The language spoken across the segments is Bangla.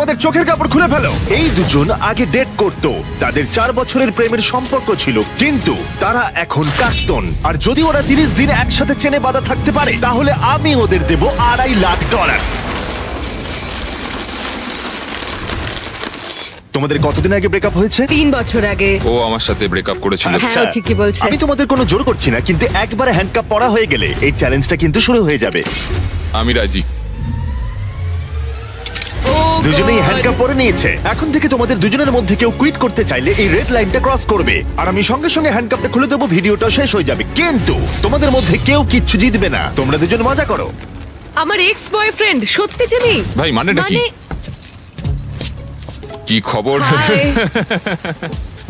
তোমাদের চোখের কাপড় খুলে ফেলো। এই দুজন আগে ডেট করত, তাদের 4 বছরের প্রেমের সম্পর্ক ছিল, কিন্তু তারা এখন প্রাক্তন। আর যদি ওরা 30 দিন একসাথে চেনে বাঁধা থাকতে পারে, তাহলে আমি ওদের দেব $2.5 লাখ। তোমাদের কতদিন আগে ব্রেকআপ হয়েছে? 3 বছর আগে। ও আমার সাথে ব্রেকআপ করেছিল। হ্যাঁ, ও ঠিকই বলছে। আমি তোমাদের কোনো জোর করছি না, কিন্তু একবারে হ্যান্ডকাপ পরা হয়ে গেলে এই চ্যালেঞ্জটা কিন্তু শুরু হয়ে যাবে। আমি রাজি। দুজনেই হ্যান্ডকাপ পরে নিয়েছে। এখন থেকে তোমাদের দুজনের মধ্যে কেউ কুইট করতে চাইলে এই রেড লাইনটা ক্রস করবে, আর আমি সঙ্গে সঙ্গে হ্যান্ডকাপটা খুলে দেবো, ভিডিওটা শেষ হয়ে যাবে। কিন্তু তোমাদের মধ্যে কেউ কিচ্ছু জিতবে না, তোমরা দুজন মজা করো। আমার এক্স বয়ফ্রেন্ড সত্যি জিমি। ভাই মানেটা কি? কি খবর? হাই।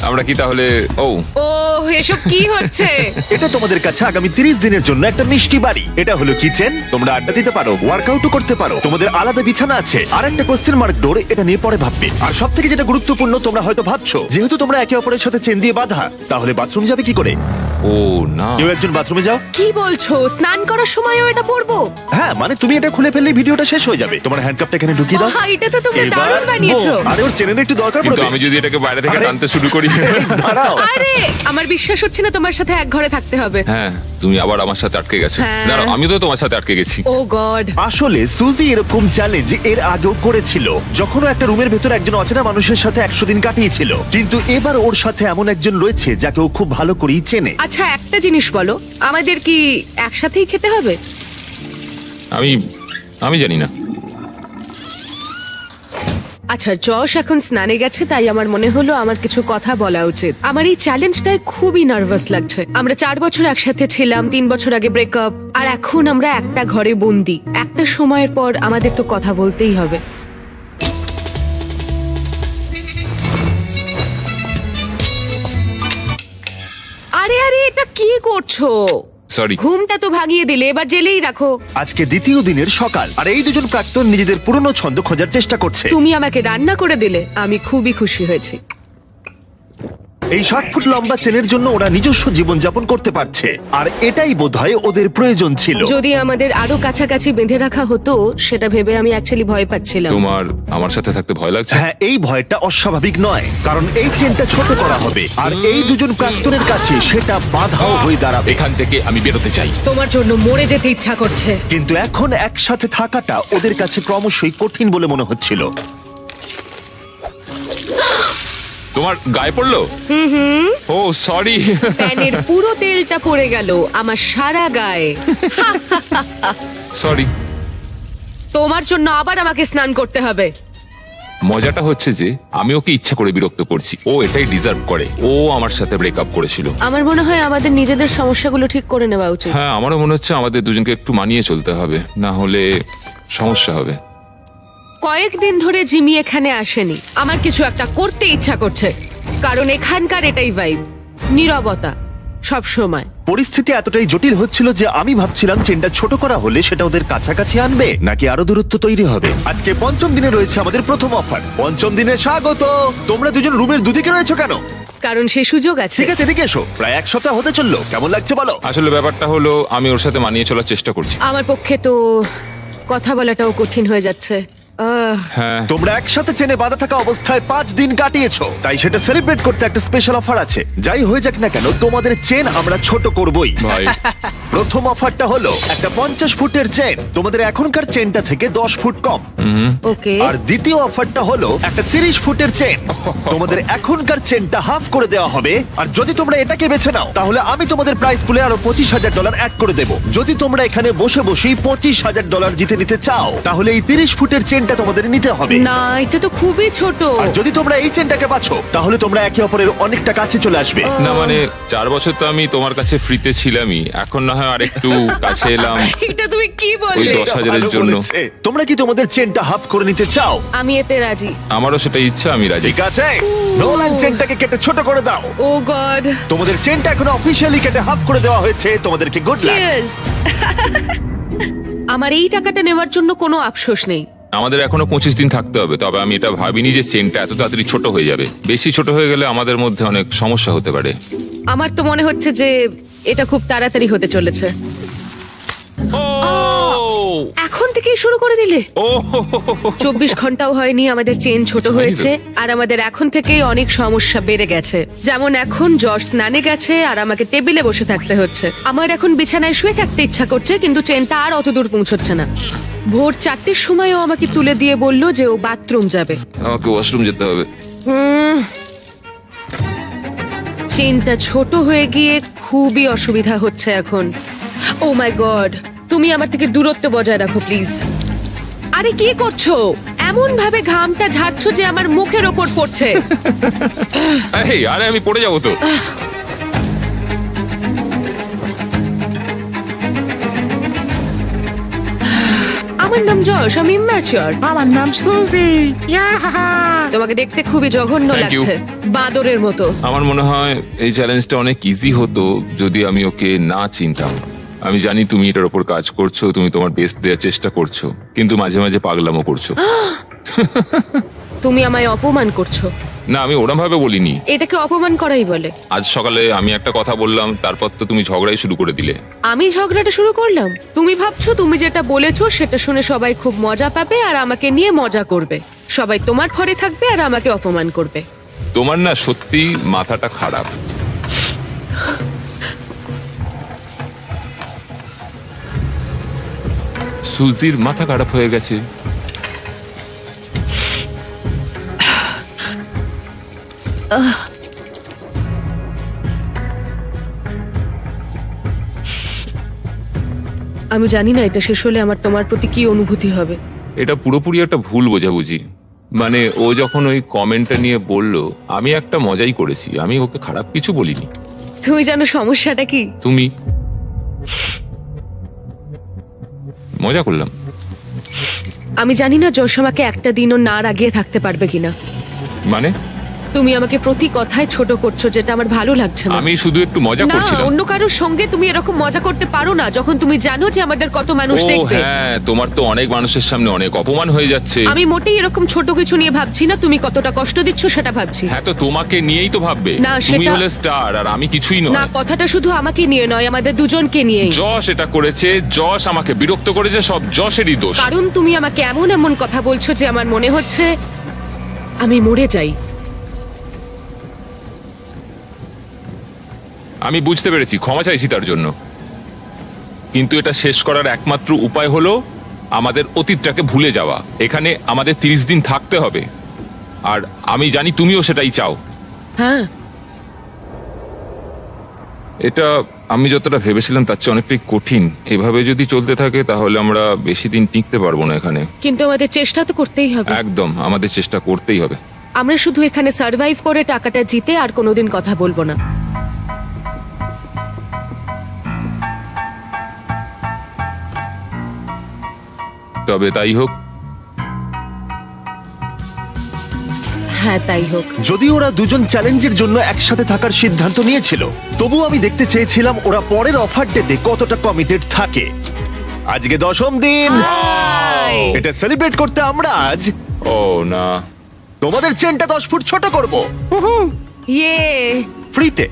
আমরা কি তাহলে? ও এসব কি হচ্ছে? এটা তোমাদের কাছে আগামী 30 দিনের জন্য একটা মিষ্টি বাড়ি। এটা হলো কিচেন, তোমরা আড্ডা দিতে পারো, ওয়ার্কআউটও করতে পারো, তোমাদের আলাদা বিছানা আছে, আর একটা কোশ্চেন মার্ক ডোর, এটা নিয়ে পরে ভাববে। আর সব থেকে যেটা গুরুত্বপূর্ণ, তোমরা হয়তো ভাবছো যেহেতু তোমরা একে অপরের সাথে চেন দিয়ে বাঁধা, তাহলে বাথরুম যাবে কি করে? ও না, কেউ একজন বাথরুমে যাও। কি বলছো? স্নান করার সময়ও এটা পরবো? হ্যাঁ, মানে তুমি এটা খুলে ফেললে ভিডিওটা শেষ হয়ে যাবে। তোমার হ্যান্ডকাপটা এখানে ঢুকিয়ে দাও। বাহ, এটা তো তোমরা এবার দারুণ বানিয়েছো। আরে ওর চেনের একটু দরকার কিন্তু পড়বে। আমি যদি এটাকে বাইরে থেকে আরে- টানতে শুরু করি। দাঁড়াও। আরে আমার বিশ্বাস হচ্ছে না তোমার সাথে এক ঘরে থাকতে হবে। হ্যাঁ, তুমি আবার আমার সাথে আটকে গেছো। হ্যাঁ। দাঁড়াও, আমি তো তোমার সাথে আটকে গেছি। ও গড। আসলে সুজি এরকম চ্যালেঞ্জ এর আগেও করেছিল, যখন ও একটা রুমের ভেতর একজন অচেনা মানুষের সাথে 100 দিন কাটিয়েছিল। কিন্তু এবার ওর সাথে এমন একজন রয়েছে যাকে ও খুব ভালো করেই চেনে। আচ্ছা একটা জিনিস বলো, আমাদের কি একসাথেই খেতে হবে? আমি জানি না। আচ্ছা, যশ এখন স্নানে গেছে, তাই আমার মনে হলো আমার কিছু কথা বলা উচিত। আমার এই চ্যালেঞ্জটায় খুবই নার্ভাস লাগছে। আমরা 4 বছর একসাথে ছিলাম, 3 বছর আগে ব্রেকআপ, আর এখন আমরা একটা ঘরে বন্দি। একটা সময়ের পর আমাদের তো কথা বলতেই হবে। আরে আরে, এটা কি করছো? সরি। ঘুমটা তো ভাগিয়ে দিলে, এবার জেলেই রাখো। আজকে দ্বিতীয় দিনের সকাল, আর এই দুজন প্রাক্তন নিজেদের পুরনো ছন্দ খোঁজার চেষ্টা করছে। তুমি আমাকে রান্না করে দিলে, আমি খুবই খুশি হয়েছি। এই 60 ফুট লম্বা চেনের জন্য ওরা নিজস্ব জীবনযাপন করতে পারছে, আর এটাই বোধহয় ওদের প্রয়োজন ছিল। যদি আমাদের আরো কাছাকাছি বেঁধে রাখা হতো, সেটা ভেবে আমি অ্যাকচুয়ালি ভয় পাচ্ছিলাম। তোমার আমার সাথে থাকতে ভয় লাগছে? হ্যাঁ, এই ভয়টা অস্বাভাবিক নয়, কারণ এই চেনটা ছোট করা হবে, আর এই দুজন প্রাক্তনের কাছে সেটা বাধাও হয়ে দাঁড়াবে। এখান থেকে আমি বেরোতে চাই। তোমার জন্য মরে যেতে ইচ্ছা করছে। কিন্তু এখন একসাথে থাকাটা ওদের কাছে ক্রমশই কঠিন বলে মনে হচ্ছিল। তোমার গায়ে পড়লো? ও সরি। প্যানের পুরো তেলটা পড়ে গেল আমার সারা গায়ে। সরি। তোমার জন্য আবার আমাকে স্নান করতে হবে। মজাটা হচ্ছে যে আমি ওকে ইচ্ছা করে বিরক্ত করছি, ও এটাই ডিজার্ভ করে। ও আমার সাথে ব্রেকআপ করেছিল। আমার মনে হয় আমাদের নিজেদের সমস্যাগুলো ঠিক করে নেওয়া উচিত। হ্যাঁ, আমারও মনে হচ্ছে আমাদের দুজনকে একটু মানিয়ে চলতে হবে, না হলে সমস্যা হবে। কয়েকদিন ধরে জিমি এখানে আসেনি। আমার কিছু একটা করতে ইচ্ছা করছে, কারণ এখানকার এটাই ভাইব, নীরবতা সব সময়। পরিস্থিতি এতটাই জটিল হচ্ছিল যে আমি ভাবছিলাম চেনটা ছোট করা হলে সেটা ওদের কাছাকাছি আনবে, নাকি আরো দূরত্ব তৈরি হবে। আজকে 5ম দিনে রয়েছে আমাদের প্রথম অফার। 5ম দিনে স্বাগত। তোমরা দুজন রুমের দুদিকে রয়েছো কেন? কারণ সে সুযোগ আছে। ঠিক আছে, এদিকে এসো। প্রায় 1 সপ্তাহ হতে চললো, কেমন লাগছে বলো? আসলে ব্যাপারটা হলো আমি ওর সাথে মানিয়ে চলার চেষ্টা করছি। আমার পক্ষে তো কথা বলাটাও কঠিন হয়ে যাচ্ছে। হ্যাঁ, তোমরা একসাথে চেনে বাঁধা থাকা অবস্থায় 5 দিন কাটিয়েছো, তাই সেটা সেলিব্রেট করতে একটা স্পেশাল অফার আছে। যাই হয়ে যাক না কেন, তোমাদের চেন আমরা ছোট করবই। ভাই। প্রথম অফারটা হলো একটা 50 ফুটের চেন, তোমাদের এখনকার চেনটা থেকে 10 ফুট কম। ওকে। আর দ্বিতীয় অফারটা হলো একটা 30 ফুটের চেন, তোমাদের এখনকার চেনটা হাফ করে দেওয়া হবে। আর যদি তোমরা এটাকে বেছে নাও, তাহলে আমি তোমাদের প্রাইস পুলে আরো $25,000 অ্যাড করে দেবো। যদি তোমরা এখানে বসে বসেই $25,000 জিতে নিতে চাও, তাহলে এই 30 ফুটের চেনটা তোমাদের নিতে হবে। না, এটা তো খুবই ছোট। আর যদি তোমরা এই চেনটাকে বাছো, তাহলে তোমরা একে অপরের অনেকটা কাছে চলে আসবে। না মানে 4 বছর তো আমি তোমার কাছে ফ্রিতে ছিলামই, এখন না হয় আরেকটু কাছে এলাম এটা তুমি কি ওই বললে? 10,000-এর ভালো জন্য। বলেছে। তোমরা কি তোমাদের চেনটা হাফ করে নিতে চাও? আমি এতে রাজি। আমারও সেটা ইচ্ছা, আমি রাজি। ঠিক আছে, নোলান চেনটাকে কেটে ছোট করে দাও। ও গড। তোমাদের চেনটা এখন অফিসিয়ালি কেটে হাফ করে দেওয়া হয়েছে। তোমাদেরকে গুড লাক। চিয়ার্স। আমার এই টাকাটা নেওয়ার জন্য কোনো আফসোস নেই। আমাদের এখনো 25 দিন থাকতে হবে, তবে আমি এটা ভাবিনি যে চেনটা এত তাড়াতাড়ি ছোট হয়ে যাবে। বেশি ছোট হয়ে গেলে আমাদের মধ্যে অনেক সমস্যা হতে পারে। আমার তো মনে হচ্ছে যে এটা খুব তাড়াতাড়ি হতে চলেছে। এখন থেকেই শুরু করে দিলে? ও 24 ঘন্টাও হয়নি আমাদের চেন ছোট হয়েছে, আর আমাদের এখন থেকেই অনেক সমস্যা বেড়ে গেছে। যেমন এখন জর্জ স্নানে গেছে আর আমাকে টেবিলে বসে থাকতে হচ্ছে। আমার এখন বিছানায় শুয়ে থাকতে ইচ্ছা করছে, কিন্তু চেনটা আর অত দূর পৌঁছচ্ছে না। ভোর 4টের সময়ও আমাকে তুলে দিয়ে বলল যে ও বাথরুম যাবে। আমাকে ওয়াশরুম যেতে হবে। চেনটা ছোট হয়ে গিয়ে খুবই অসুবিধা হচ্ছে এখন। ও মাই গড, তুমি আমার থেকে দূরত্ব বজায় রাখো প্লিজ। আরে কি করছো? এমন ভাবে ঘামটা ঝাড়ছো যে আমার মুখের ওপর পড়ছে। এই, আরে আমি পড়ে যাবো তো। আমার নাম যশ, আমি ইম্যাচিওর। আমার নাম সুজি। ইয়াহা! তোমাকে দেখতে খুবই জঘন্য Thank you. লাগছে, বাঁদরের মতো। আমার মনে হয় এই চ্যালেঞ্জটা অনেক ইজি হতো যদি আমি ওকে না চিনতাম। আমি জানি তুমি এটার উপর কাজ করছো, তুমি তোমার বেস্ট দেওয়ার চেষ্টা করছো, কিন্তু মাঝে মাঝে পাগলামো করছো। তুমি আমায় অপমান করছো। না, আমি ওরম ভাবে বলিনি। এটাকে অপমান করাই বলে। আজ সকালে আমি একটা কথা বললাম, তারপর তো তুমি ঝগড়াই শুরু করে দিলে। আমি ঝগড়াটা শুরু করলাম? তুমি ভাবছো তুমি যেটা বলেছো সেটা শুনে সবাই খুব মজা পাবে আর আমাকে নিয়ে মজা করবে। সবাই তোমার ঘরে থাকবে আর আমাকে অপমান করবে। তোমার না সত্যি মাথাটা খারাপ। সুজির মাথা খারাপ হয়ে গেছে। আমি জানি না এটা শেষ হলে আমার তোমার প্রতি কি অনুভূতি হবে। এটা পুরোপুরি একটা ভুল বোঝাবুঝি। মানে ও যখন ওই কমেন্টটা নিয়ে বলল, আমি একটা মজাই করেছি, আমি ওকে খারাপ কিছু বলিনি। তুমি জানো সমস্যাটা কি? তুমি মজা করলাম। আমি জানি না যশ আমাকে একটা দিনও না রাগিয়ে থাকতে পারবে কিনা। মানে তুমি আমাকে প্রতি কথায় ছোট করছো, যেটা আমার ভালো লাগছে না। আমি শুধু একটু মজা না, করছিলাম। অন্য কারোর সঙ্গে তুমি এরকম মজা করতে পারো না যখন তুমি জানো যে আমাদের কত মানুষ ও দেখবে। হ্যাঁ, তোমার তো অনেক মানুষের সামনে অনেক অপমান হয়ে যাচ্ছে। আমি মোটেই এরকম ছোট কিছু নিয়ে ভাবছি না। তুমি কতটা কষ্ট দিচ্ছ সেটা ভাবছি। হ্যাঁ, তো তোমাকে নিয়েই তো ভাববে। না, তুমি সেটা- হলে স্টার আর আমি কিছুই না, নয়। কথাটা শুধু আমাকে নিয়ে নয়, আমাদের দুজনকে নিয়েই। যশ এটা করেছে, যশ আমাকে বিরক্ত করেছে, সব যশেরই দোষ। কারণ তুমি আমাকে এমন এমন কথা বলছো যে আমার মনে হচ্ছে আমি মরে যাই। আমি বুঝতে পেরেছি, ক্ষমা চাইছি তার জন্য। কিন্তু এটা শেষ করার একমাত্র উপায় হলো আমাদের অতীতটাকে ভুলে যাওয়া। এখানে আমাদের 30 দিন থাকতে হবে, আর আমি জানি তুমিও সেটাই চাও। হ্যাঁ, এটা আমি যতটা ভেবেছিলাম তার চেয়ে অনেকটাই কঠিন। এভাবে যদি চলতে থাকে তাহলে আমরা বেশি দিন টিকতে পারবো না এখানে। কিন্তু আমাদের চেষ্টা তো করতেই হবে। একদম, আমাদের চেষ্টা করতেই হবে। আমরা শুধু এখানে সার্ভাইভ করে টাকাটা জিতে আর কোনোদিন কথা বলবো না। তবে তাই হোক। হ্যাঁ, তাই হোক। যদি ওরা দুজন চ্যালেঞ্জের জন্য একসাথে থাকার সিদ্ধান্ত নিয়েছিল, তবু আমি দেখতে চেয়েছিলাম ওরা পরের অফার ডেতে কতটা কমিটেড থাকে। আজকে 10ম দিন। হাই। এটা সেলিব্রেট করতে আমরা আজ ও না, তোমাদের চেনটা 10 ফুট ছোট করব ইয়ে। ফ্রিতে।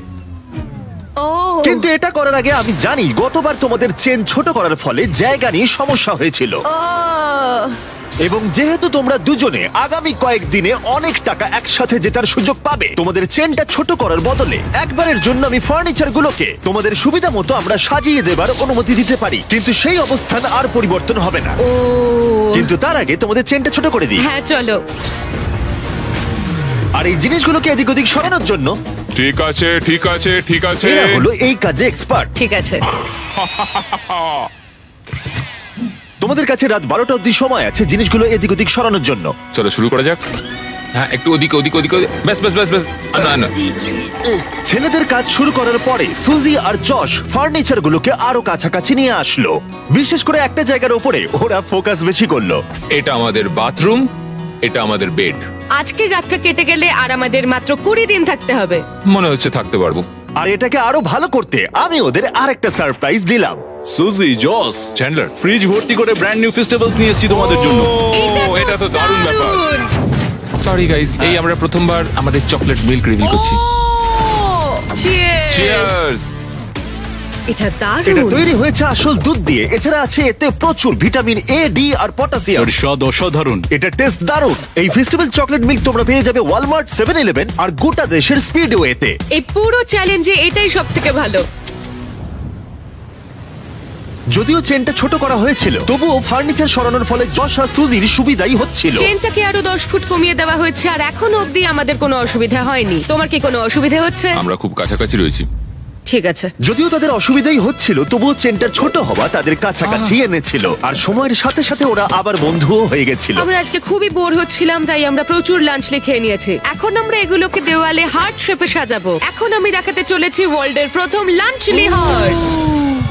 ও, কিন্তু এটা করার আগে আমি জানি গতবার তোমাদের চেন ছোট করার ফলে জায়গা নিয়ে সমস্যা হয়েছিল, ও, এবং যেহেতু তোমরা দুজনে আগামী কয়েকদিনে অনেক টাকা একসাথে জেতার সুযোগ পাবে, তোমাদের চেনটা ছোট করার বদলে একবারের জন্য আমি ফার্নিচার গুলোকে তোমাদের সুবিধা মতো আমরা সাজিয়ে দেবার অনুমতি দিতে পারি। কিন্তু সেই অবস্থান আর পরিবর্তন হবে না। ও। কিন্তু তার আগে তোমাদের চেনটা ছোট করে দিই। হ্যাঁ, চলো। আর এই জিনিসগুলোকে এদিক ওদিক সরানোর জন্য ঠিক আছে ঠিক আছে ঠিক আছে। এরা হলো এই কাজে এক্সপার্ট। ঠিক আছে। তোমাদের কাছে রাত 12টা অব্দি সময় আছে জিনিসগুলো এদিক ওদিক সরানোর জন্য। চলো শুরু করা যাক। হ্যাঁ, একটু ওদিকে ওদিকে ওদিকে ব্যাস ব্যাস ব্যাস ব্যাস। না না, ছেলেদের কাজ শুরু করার পরে সুজি আর যশ ফার্নিচার গুলোকে আরো কাছাকাছি নিয়ে আসলো। বিশেষ করে একটা জায়গার উপরে ওরা ফোকাস বেশি করলো। এটা আমাদের বাথরুম, এটা আমাদের বেড। আজকের রাতটা কেটে গেলে আর আমাদের মাত্র 20 দিন থাকতে হবে। মনে হচ্ছে থাকতে পারবো। আর এটাকে আরো ভালো করতে আমি ওদের আরেকটা সারপ্রাইজ দিলাম। সুজি, জস, চ্যান্ডলার, ফ্রিজ ভর্তি করে ব্র্যান্ড নিউ ফেস্টিভ্যালস নিয়ে এসেছি তোমাদের জন্য। এটা তো দারুণ ব্যাপার। সরি গাইস, এই আমরা প্রথমবার আমাদের চকলেট মিল্ক রিভিল করছি। চিয়ার্স। চিয়ার্স। এটা এটা দারুণ। তৈরি হয়েছে আসল দুধ দিয়ে, এছাড়া আছে এতে প্রচুর ভিটামিন এ, ডি আর পটাশিয়াম। এর স্বাদ অসাধারণ। এটা টেস্ট দারুণ। এই ফেস্টিভ্যাল চকলেট মিল্ক তোমরা পেয়ে যাবে ওয়ালমার্ট, 7-Eleven আর গোটা দেশের স্পিডওয়েতে। এই পুরো চ্যালেঞ্জে এটাই সব থেকে ভালো। যদিও চেনটা ছোট করা হয়েছিল, তবুও ফার্নিচার সরানোর ফলে যশ আর সুজির সুবিধাই হচ্ছিল। চেনটাকে আরো 10 ফুট কমিয়ে দেওয়া হয়েছে আর এখনো অবধি আমাদের কোনো অসুবিধা হয়নি। তোমার কি কোনো অসুবিধা হচ্ছে? আমরা খুব কাছাকাছি রয়েছি। ঠিক আছে। যদিও তাদের অসুবিধাই হচ্ছিল, তবুও চেনটার ছোট হওয়া তাদের কাছাকাছি এনেছিল, আর সময়ের সাথে সাথে ওরা আবার বন্ধুও হয়ে গেছিল। আমরা আজকে খুবই বোর হচ্ছিলাম, তাই আমরা প্রচুর লাঞ্চ খেয়ে নিয়েছি। এখন আমরা এগুলোকে দেওয়ালে হার্ট শেপে সাজাবো। এখন আমি দেখাতে চলেছি ওয়ার্ল্ডের প্রথম লাঞ্চলি হার্ট।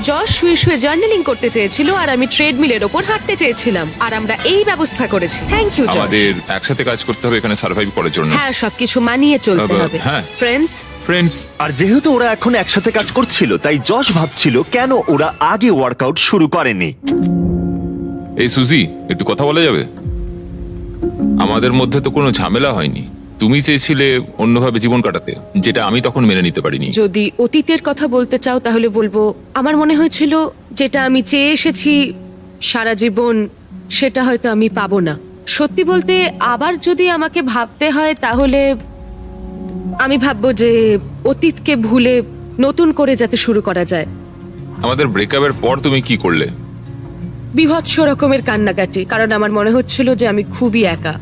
জশ শুয়ে শুয়ে জার্নালিং করতে চেয়েছিল আর আমি ট্রেডমিলের ওপর হাঁটতে চেয়েছিলাম, আর আমরা এই ব্যবস্থা করেছি। Thank you Josh. আমাদের একসাথে কাজ করতে হবে এখানে সার্ভাইভ করার জন্য। হ্যাঁ, সবকিছু মানিয়ে চলতে হবে। হ্যাঁ। ফ্রেন্ডস, ফ্রেন্ডস, আর যেহেতু ওরা এখন একসাথে কাজ করছিল, তাই যশ ভাবছিল কেন ওরা আগে ওয়ার্কআউট শুরু করেনি। এই সুজি, একটু কথা বলা যাবে? আমাদের মধ্যে তো কোনো ঝামেলা হয়নি। তুমি চেয়েছিলে অন্যভাবে জীবন কাটাতে, যেটা আমি তখন মেনে নিতে পারিনি। যদি অতীতের কথা বলতে চাও তাহলে বলবো আমার মনে হয়েছিল যেটা আমি চেয়ে এসেছি সারা জীবন, সেটা হয়তো আমি পাবো না। সত্যি বলতে আবার যদি আমাকে ভাবতে হয় তাহলে আমি ভাববো যে অতীতকে ভুলে নতুন করে যাতে শুরু করা যায়। আমাদের ব্রেকআপের পর তুমি কি করলে? বিভৎস রকমের কান্নাকাটি, কারণ আমার মনে হচ্ছিল যে আমি খুবই একা।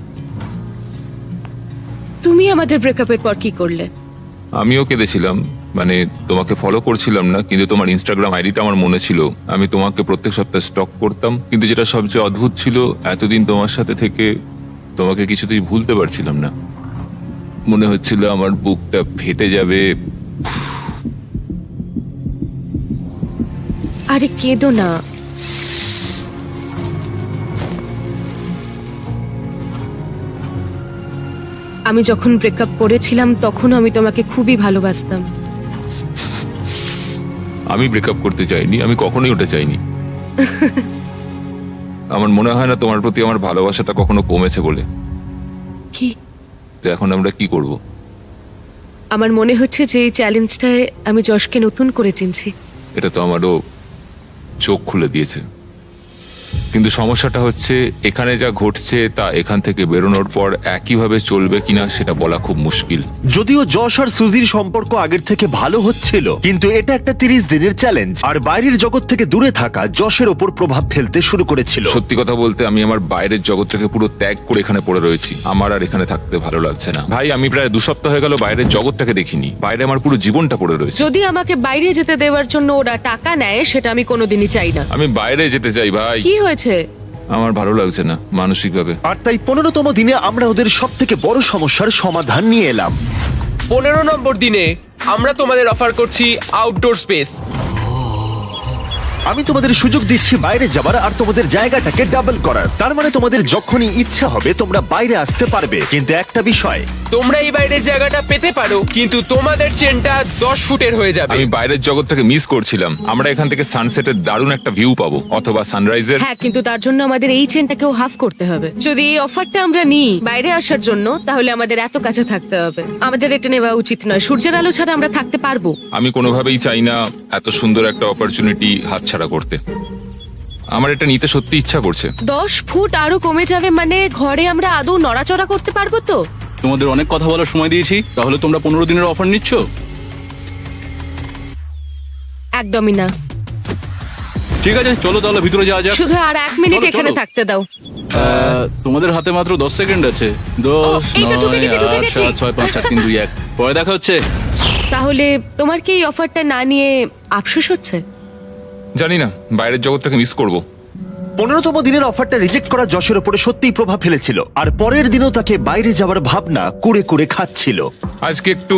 তুমি আমাদের ব্রেকআপের পর কি করলে? আমিও কেঁদেছিলাম, মানে তোমাকে ফলো করছিলাম না, কিন্তু তোমার ইনস্টাগ্রাম আইডিটা আমার মনে ছিল। আমি তোমাকে প্রত্যেক সপ্তাহে স্টক করতাম, কিন্তু যেটা সবচেয়ে অদ্ভুত ছিল, এতদিন তোমার সাথে থেকে তোমাকে কিছুতেই ভুলতে পারছিলাম না। মনে হচ্ছিল আমার বুকটা ফেটে যাবে। আরে কেঁদো না। আমি যখন ব্রেকআপ করেছিলাম তখন আমি তোমাকে খুবই ভালোবাসতাম। আমি ব্রেকআপ করতে চাইনি, আমি কখনোই ওটা চাইনি। আমার মনে হয় না তোমার প্রতি আমার ভালোবাসাটা কখনো কমেছে বলে। কি? তো এখন আমরা কি করব? আমার মনে হচ্ছে যে এই চ্যালেঞ্জটায় আমি যশকে নতুন করে চিনছি। এটা তো আমারও চোখ খুলে দিয়েছে, কিন্তু সমস্যাটা হচ্ছে এখানে যা ঘটছে তা এখান থেকে বেরোনোর পর একইভাবে চলবে কিনা সেটা বলা খুব মুশকিল। যদিও যশ আর সুজির সম্পর্ক আগের থেকে ভালো হচ্ছিল, কিন্তু এটা একটা 30 দিনের চ্যালেঞ্জ, আর বাইরের জগৎ থেকে দূরে থাকা যশের ওপর প্রভাব ফেলতে শুরু করেছিল। সত্যি কথা বলতে আমি আমার বাইরের জগৎটাকে পুরো ত্যাগ করে এখানে পড়ে রয়েছি। আমার আর এখানে থাকতে ভালো লাগছে না। ভাই, আমি প্রায় 2 সপ্তাহ হয়ে গেল বাইরের জগৎটাকে দেখিনি। বাইরে আমার পুরো জীবনটা পড়ে রয়েছে। যদি আমাকে বাইরে যেতে দেওয়ার জন্য ওরা টাকা নেয়, সেটা আমি কোনোদিনই চাই না। আমি বাইরে যেতে চাই ভাই। কি হয়েছে? আমার ভালো লাগছে না মানসিকভাবে। আর তাই 15তম দিনে আমরা ওদের সব থেকে বড় সমস্যার সমাধান নিয়ে এলাম। 15 নম্বর দিনে আমরা তোমাদের অফার করছি আউটডোর স্পেস। আমি তোমাদের সুযোগ দিচ্ছি বাইরে যাবার আর তোমাদের জায়গাটাকে ডাবল করার। তার মানে তোমাদের যখনই ইচ্ছা হবে তোমরা বাইরে আসতে পারবে, কিন্তু একটা বিষয়, তোমরা এই বাইরের জায়গাটা পেতে পারো, কিন্তু তোমাদের চেনটা 10 ফুটের হয়ে যাবে। আমি বাইরের জগৎটাকে মিস করছিলাম। আমরা এখান থেকে সানসেটের দারুণ একটা ভিউ পাবো, অথবা সানরাইজের। হ্যাঁ, কিন্তু তার জন্য আমাদের এই চেনটাকেও হাফ করতে হবে। যদি এই অফারটা আমরা নিই বাইরে আসার জন্য, তাহলে আমাদের এত কাছে থাকতে হবে। আমাদের এটা নেওয়া উচিত নয়। সূর্যের আলো ছাড়া আমরা থাকতে পারবো? আমি কোনোভাবেই চাই না এত সুন্দর একটা অপরচুনিটি হাতছাড়া করতে। আমার এটা নিতে সত্যি ইচ্ছা করছে। 10 ফুট আরো কমে যাবে, মানে ঘরে আমরা আদৌ নড়াচড়া করতে পারবো তো? তোমাদের অনেক কথা বলার সময় দিয়েছি, তাহলে তোমরা 15 দিনের অফার নিচ্ছ? একদমই না। ঠিক আছে, চলো তাহলে ভিতরে যাওয়া যাক। শুধু আর 1 মিনিট চলো, এখানে চলো। থাকতে দাও। তোমাদের হাতে মাত্র 10 সেকেন্ড আছে। 10, এই তো, ঢুকে 9, গেছি, ঢুকে 8, গেছি। 7, 6, 5, 4, 3, 2, 1। পরে দেখা হচ্ছে। তাহলে তোমার কি এই অফারটা না নিয়ে আফসোস হচ্ছে? জানি না, বাইরের জগৎটাকে মিস করব। 15তম দিনের অফারটা রিজেক্ট করা যশের উপরে সত্যিই প্রভাব ফেলেছিল, আর পরের দিনও তাকে বাইরে যাওয়ার ভাবনা কুড়ে কুড়ে খাচ্ছিল। আজকে একটু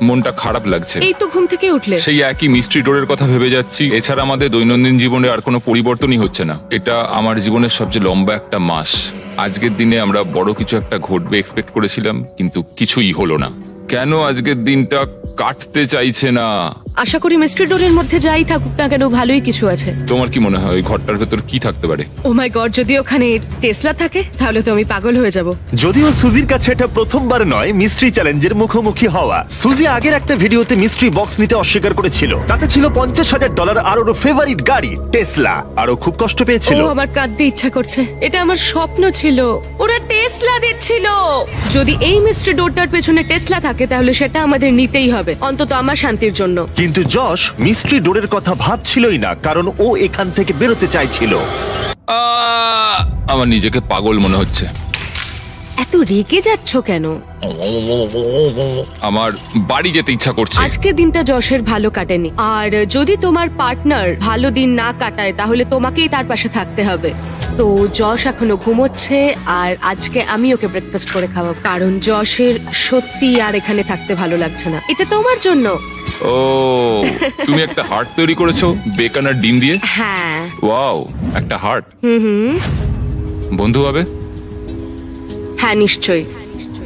মনটা খারাপ লাগছে। এই তো ঘুম থেকে উঠলে। সেই একই মিস্ট্রি ডোরের কথা ভেবে যাচ্ছি। এছাড়া আমাদের দৈনন্দিন জীবনে আর কোনো পরিবর্তনই হচ্ছে না। এটা আমার জীবনের সবচেয়ে লম্বা একটা মাস। আজকের দিনে আমরা বড় কিছু একটা ঘটবে এক্সপেক্ট করেছিলাম, কিন্তু কিছুই হলো না। কেন আজকের দিনটা কাটতে চাইছে না? আশা করি মিস্ট্রি ডোরের মধ্যে যাই থাকুক না কেন ভালোই কিছু আছে। তোমার কি মনে হয় ওই ঘরটার ভেতর কি থাকতে পারে? ও মাই গড, যদি ওখানে টেসলা থাকে তাহলে তো আমি পাগল হয়ে যাব। যদিও সুজির কাছে এটা প্রথমবার নয় মিস্ট্রি চ্যালেঞ্জের মুখোমুখি হওয়া। সুজি আগের একটা ভিডিওতে মিস্ট্রি বক্স নিতে অস্বীকার করেছিল। তাতে ছিল $50,000 আর ওর ফেভারিট গাড়ি টেসলা। আর ও খুব কষ্ট পেয়েছিল। ও আমার কাঁদতে ইচ্ছা করছে, এটা আমার স্বপ্ন ছিল। ওরা টেসলা দিচ্ছিল। যদি এই মিস্ট্রি ডোরটার পেছনে টেসলা থাকে তাহলে সেটা আমাদের নিতেই হবে, অন্তত আমার শান্তির জন্য। কিন্তু যশ মিস্ট্রি ডোরের কথা ভাবছিলই না, কারণ ও এখান থেকে বেরোতে চাইছিল। আমার নিজেকে পাগল মনে হচ্ছে। এত রেগে যাচ্ছ কেন? আমার বাড়ি যেতে ইচ্ছা করছে। আজকের দিনটা যশের ভালো কাটেনি, আর যদি তোমার পার্টনার ভালো দিন না কাটায় তাহলে তোমাকেই তার পাশে থাকতে হবে। তো যশ এখনো ঘুমোচ্ছে, আর আজকে আমি ওকে ব্রেকফাস্ট করে খাওয়াবো, কারণ যশের সত্যি আর এখানে থাকতে ভালো লাগছে না। এটা তোমার জন্য। ও, তুমি একটা হার্ট তৈরি করেছো বেকন আর ডিম দিয়ে? হ্যাঁ। ওয়াও, একটা হার্ট। বন্ধু হবে? হ্যাঁ, নিশ্চয়ই।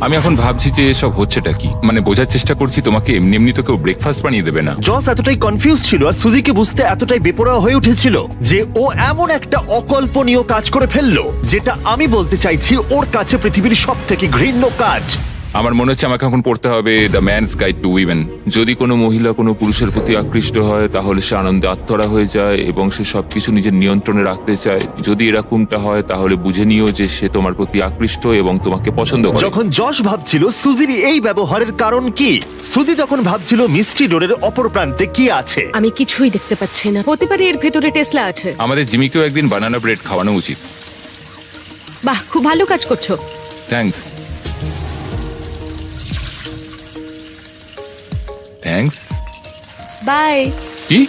আমি এখন ভাবছি যে এসব হচ্ছেটা কি, মানে বোঝার চেষ্টা করছি তোমাকে এমনি এমনি তো কেউ ব্রেকফাস্ট বানিয়ে দেবে না। জস এতটাই কনফিউজ ছিল আর সুজিকে বুঝতে এতটাই বেপরোয়া হয়ে উঠেছিল যে ও এমন একটা অকল্পনীয় কাজ করে ফেললো, যেটা আমি বলতে চাইছি ওর কাছে পৃথিবীর সব থেকে ঘৃণ্য কাজ। আমার মনে হচ্ছে আমাকে এখন পড়তে হবে the man's guide to women. যদি কোনো মহিলা কোনো পুরুষের প্রতি আকৃষ্ট হয় তাহলে সে আনন্দে আত্মহারা হয়ে যায় এবং সে সবকিছু নিজের নিয়ন্ত্রণে রাখতে চায়। যদি এরকমটা হয় তাহলে বুঝে নিও যে সে তোমার প্রতি আকৃষ্ট এবং তোমাকে পছন্দ করে। যখন যশ ভাবছিল সুজির এই ব্যবহারের কারণ কি, সুজি তখন ভাবছিল মিস্ট্রি ডোরের অপর প্রান্তে কি আছে। আমি কিছুই দেখতে পাচ্ছি না। হতে পারে এর ভেতরে টেসলা আছে। আমাদের জিমিকেও একদিন বানানা ব্রেড খাওয়ানো উচিত। বাহ, খুব ভালো কাজ করছো। থ্যাঙ্কস। থ্যাঙ্কস। বাই। কি?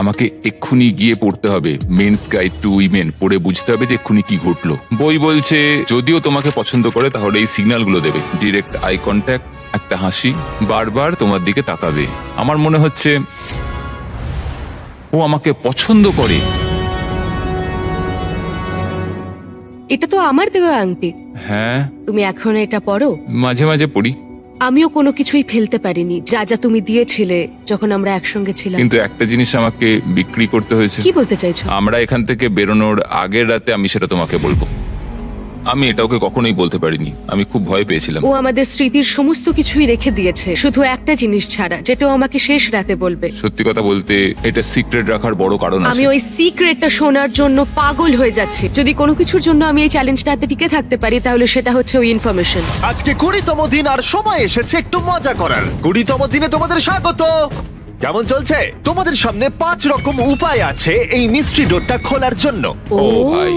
আমাকে এক্ষুনি গিয়ে পড়তে হবে মেন্স গাইড টু উইমেন, পড়ে বুঝতে হবে যে এক্ষুনি কি ঘটলো। বই বলছে যদিও তোমাকে পছন্দ করে তাহলে এই সিগন্যাল গুলো দেবে: ডিরেক্ট আই কন্ট্যাক্ট, একটা হাসি, বারবার তোমার দিকে তাকাবে। আমার মনে হচ্ছে ও আমাকে পছন্দ করে। এটা তো আমার দেওয়া আংটি। হ্যাঁ, তুমি এখন এটা পরো? মাঝে মাঝে পড়ি। আমিও কোনো কিছুই ফেলতে পারিনি যা যা তুমি দিয়েছিলে যখন আমরা একসঙ্গে ছিলাম। কিন্তু একটা জিনিস আমাকে বিক্রি করতে হয়েছে। কি বলতে চাইছো? আমরা এখান থেকে বেরোনোর আগের রাতে আমি সেটা তোমাকে বলবো। আমি এটা ওকে কখনোই বলতে পারিনি, আমি খুব ভয় পেয়েছিলাম। ও আমাদের স্মৃতির সমস্ত কিছুই রেখে দিয়েছে, শুধু একটা জিনিস ছাড়া, যেটা ও আমাকে শেষ রাতে বলবে। সত্যি কথা বলতে এটা সিক্রেট রাখার বড় কারণ আছে। আমি ওই সিক্রেটটা শোনার জন্য পাগল হয়ে যাচ্ছি। যদি কোনো কিছুর জন্য আমি এই চ্যালেঞ্জটা হাতে টিকে থাকতে পারি তাহলে সেটা হচ্ছে ওই ইনফরমেশন। আজকে 20তম দিন আর সময় এসেছে একটু মজা করার। 20তম দিনে তোমাদের স্বাগত। কেমন চলছে? তোমাদের সামনে 5 রকম উপায় আছে এই মিস্ট্রি ডোরটা খোলার জন্য। ও ভাই।